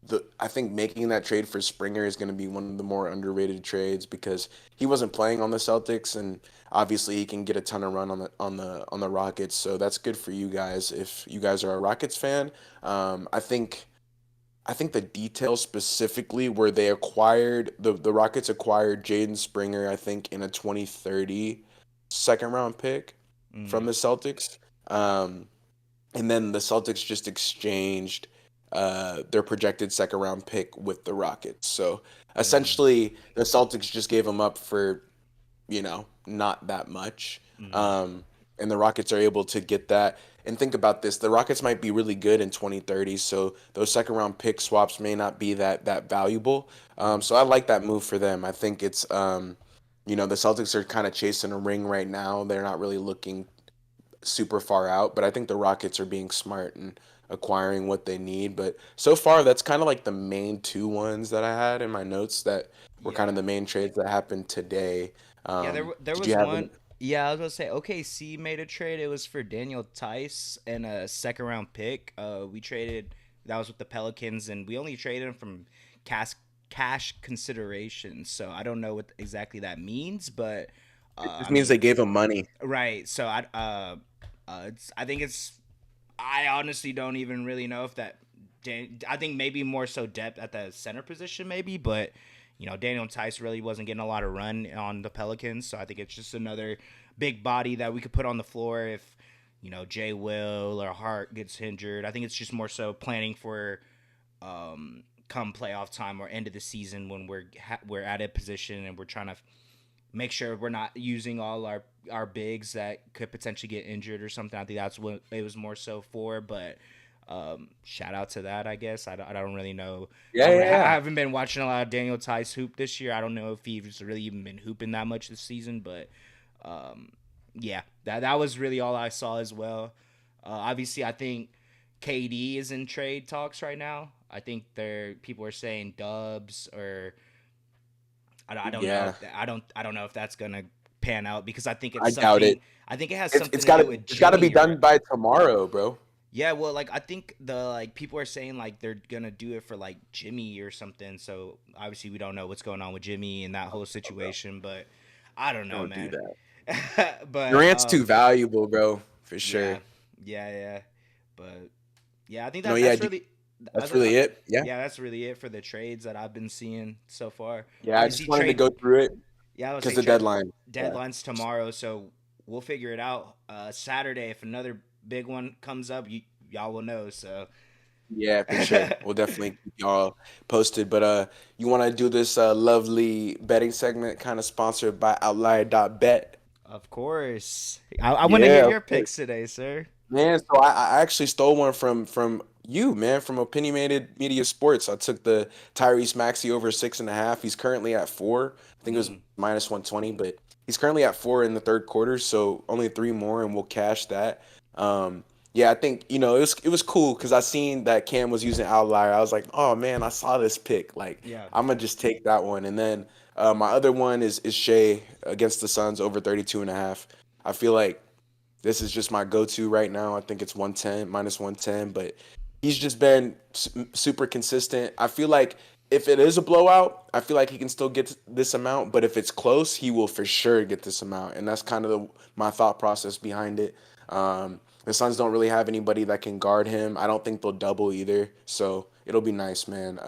the I think making that trade for Springer is going to be one of the more underrated trades because he wasn't playing on the Celtics and obviously he can get a ton of run on the Rockets. So that's good for you guys if you guys are a Rockets fan. I think the details specifically where they acquired the Rockets acquired Jaden Springer, I think, in a 2030 second round pick from mm, the Celtics. Um, and then the Celtics just exchanged their projected second round pick with the Rockets. So mm, essentially, the Celtics just gave him up for not that much. mm, Um, and the Rockets are able to get that. And think about this: the Rockets might be really good in 2030, so those second round pick swaps may not be that valuable. mm, So I like that move for them. I think it's the Celtics are kind of chasing a ring right now. They're not really looking super far out, but I think the Rockets are being smart and acquiring what they need. But so far, that's kind of like the main two ones that I had in my notes that were kind of yeah. the main trades that happened today. Yeah, there Did you was have one. any? Yeah, I was gonna say OKC made a trade. It was for Daniel Tice and a second round pick. We traded that was with the Pelicans, and we only traded him from cash cash consideration. So I don't know what exactly that means, but It just I means mean, they gave him money. right. So I think it's I honestly don't even really know if that. I think maybe more so depth at the center position, maybe, but Daniel Tice really wasn't getting a lot of run on the Pelicans, so I think it's just another big body that we could put on the floor if Jay Will or Hart gets injured. I think it's just more so planning for come playoff time or end of the season when we're at a position and we're trying to make sure we're not using all our bigs that could potentially get injured or something. I think that's what it was more so for. But shout out to that, I guess. I don't really know. Yeah, yeah, I yeah. haven't been watching a lot of Daniel Tice hoop this year. I don't know if he's really even been hooping that much this season, but um, yeah, that was really all I saw as well. Obviously, I think KD is in trade talks right now. I think people are saying Dubs or I don't know Yeah, if I don't know if that's gonna pan out because I think it's I doubt it. something. I think it has It's something it's to do gotta with it's gotta be Jimmy, done right? by tomorrow, bro. Yeah, well, like I think the like people are saying like they're gonna do it for like Jimmy or something. So obviously we don't know what's going on with Jimmy and that whole Oh, bro, situation, but I don't know, don't do man. that. but Durant's too valuable, bro, for sure. yeah, yeah, but yeah, I think No, yeah, that's really. that's really it. Yeah, Yeah, that's really it for the trades that I've been seeing so far. yeah. I Obviously, just wanted to go through it yeah, I would because say the trade deadline. Yeah, deadline's tomorrow, so we'll figure it out. Saturday, if another big one comes up, y'all will know. So, yeah, for sure. We'll definitely keep y'all posted. But you want to do this lovely betting segment, kind of sponsored by Outlier.bet. of course, I want to hear Yeah, of your course. picks today, sir. Man, so I actually stole one from you, man, from Opinionated Media Sports. I took the Tyrese Maxey over 6.5. He's currently at 4. I think it was Mm, minus 120, but he's currently at 4 in the third quarter, so only three more, and we'll cash that. Um, yeah, I think it was cool because I seen that Cam was using Outlier. I was like, oh man, I saw this pick. Like yeah. I'm gonna just take that one, and then my other one is Shea against the Suns over 32.5. I feel like this is just my go-to right now. I think it's 110 minus 110, but he's just been super consistent. I feel like if it is a blowout, I feel like he can still get this amount, but if it's close, he will for sure get this amount, and that's kind of my thought process behind it. The Suns don't really have anybody that can guard him. I don't think they'll double either, so it'll be nice, man.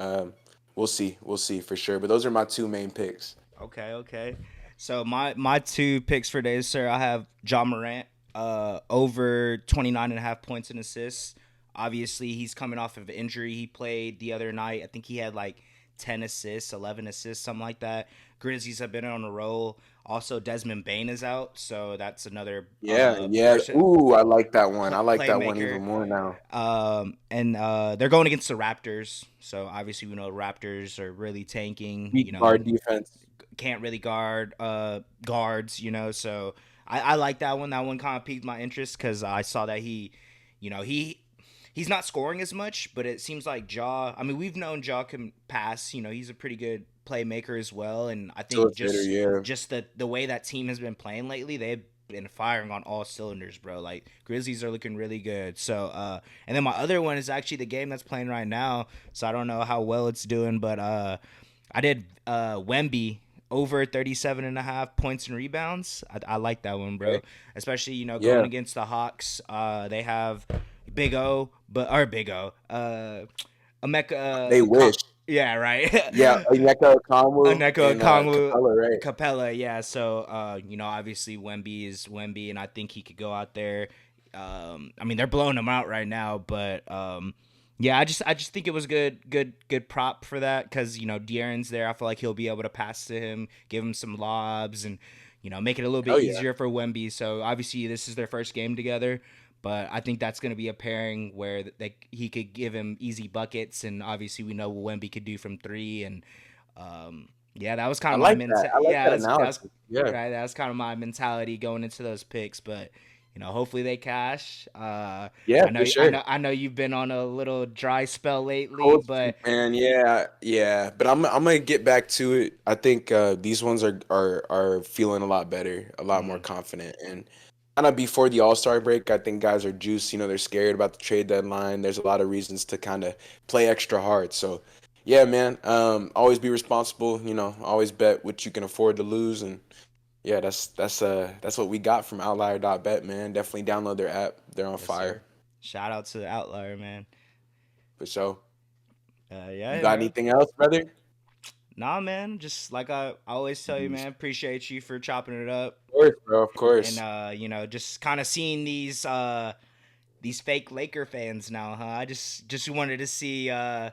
We'll see for sure. But those are my two main picks. Okay, okay. So my two picks for days, sir. I have John Morant, over 29.5 points and assists. Obviously, he's coming off of injury. He played the other night. I think he had like 10 assists, 11 assists, something like that. Grizzlies have been on a roll. Also, Desmond Bain is out, so that's another Yeah, yeah. person Ooh, I like that one. I like that one playmaker. even more now. And they're going against the Raptors. So obviously, we know Raptors are really tanking. Weak guard defense. Can't really guard guards. So I like that one. That one kind of piqued my interest because I saw that you know, he. He's not scoring as much, but it seems like Jaw. I mean, we've known Jaw can pass. He's a pretty good playmaker as well. And I think Facilitator, yeah. just the way that team has been playing lately, they've been firing on all cylinders, bro. Like Grizzlies are looking really good. So, and then my other one is actually the game that's playing right now. So I don't know how well it's doing, but I did Wemby over 37.5 points and rebounds. I like that one, bro. Okay. Especially going Yeah. against the Hawks. They have Big O, but or Big O, Emeka. They wish. Yeah, right. Yeah, Onyeka Okongwu Aneko and Kongwu Capella, right? Capella, yeah. So obviously Wemby is Wemby, and I think he could go out there. I mean, they're blowing him out right now, but yeah, I just think it was good prop for that because De'Aaron's there. I feel like he'll be able to pass to him, give him some lobs, and make it a little bit Hell yeah. easier for Wemby. So obviously this is their first game together. But I think that's going to be a pairing where he could give him easy buckets, and obviously we know what Wemby could do from three, and yeah, that was kind I of my like that. mental. I like Yeah, that that's analysis. Yeah. right. That's kind of my mentality going into those picks. But hopefully they cash. Yeah, for sure. I know you've been on a little dry spell lately, Cold streak, but man. Yeah, yeah. But I'm gonna get back to it. I think these ones are feeling a lot better, a lot more mm, confident, and kind of before the All Star break, I think guys are juiced. They're scared about the trade deadline. There's a lot of reasons to kind of play extra hard. So, yeah, man. Always be responsible. Always bet what you can afford to lose, and yeah, that's what we got from Outlier.bet, man. Definitely download their app. They're on yes, fire sir. Shout out to the Outlier, man. for sure. You Yeah, got bro. anything else, brother? Nah, man. Just like I always tell you, man. Appreciate you for chopping it up, Course, bro. Of and course. just kind of seeing these fake Laker fans now, huh? I just wanted to see, kind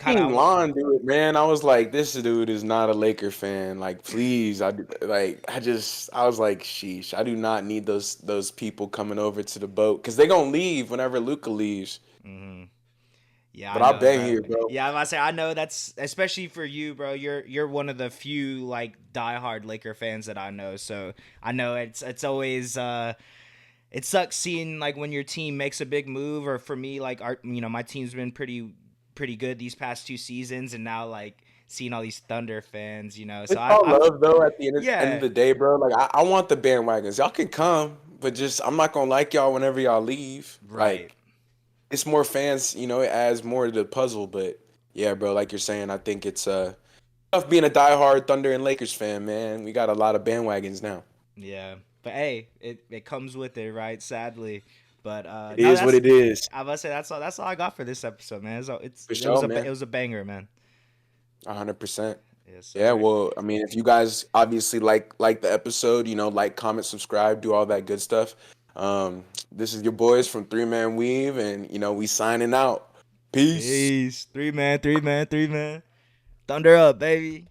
Seen of. Lon do it, man. I was like, this dude is not a Laker fan. Like, please, I was like, sheesh. I do not need those people coming over to the boat because they gonna leave whenever Luka leaves. Hmm. Yeah, I But I've know, been bro. here, bro. Yeah, I'm about to say I know that's especially for you, bro. You're one of the few like diehard Laker fans that I know. So I know it's always it sucks seeing like when your team makes a big move, or for me, like my team's been pretty good these past 2 seasons, and now like seeing all these Thunder fans, so It's all I've love though. At the end of yeah, the day, bro. Like, I want the bandwagons. Y'all can come, but just I'm not gonna like y'all whenever y'all leave. right. Like, it's more fans. It adds more to the puzzle. But yeah, bro. Like you're saying, I think it's tough being a diehard Thunder and Lakers fan, man. We got a lot of bandwagons now. Yeah, but hey, it comes with it, right? Sadly, but It no, is what that's it is. I must say that's all I got for this episode, man. For sure, It man. was a banger, man. 100%. Yes, Yeah, sir. well, I mean, if you guys obviously like the episode, like, comment, subscribe, do all that good stuff. This is your boys from Three Man Weave, and we signing out. Peace. Peace. 3 man, 3 man, 3 man. Thunder up, baby.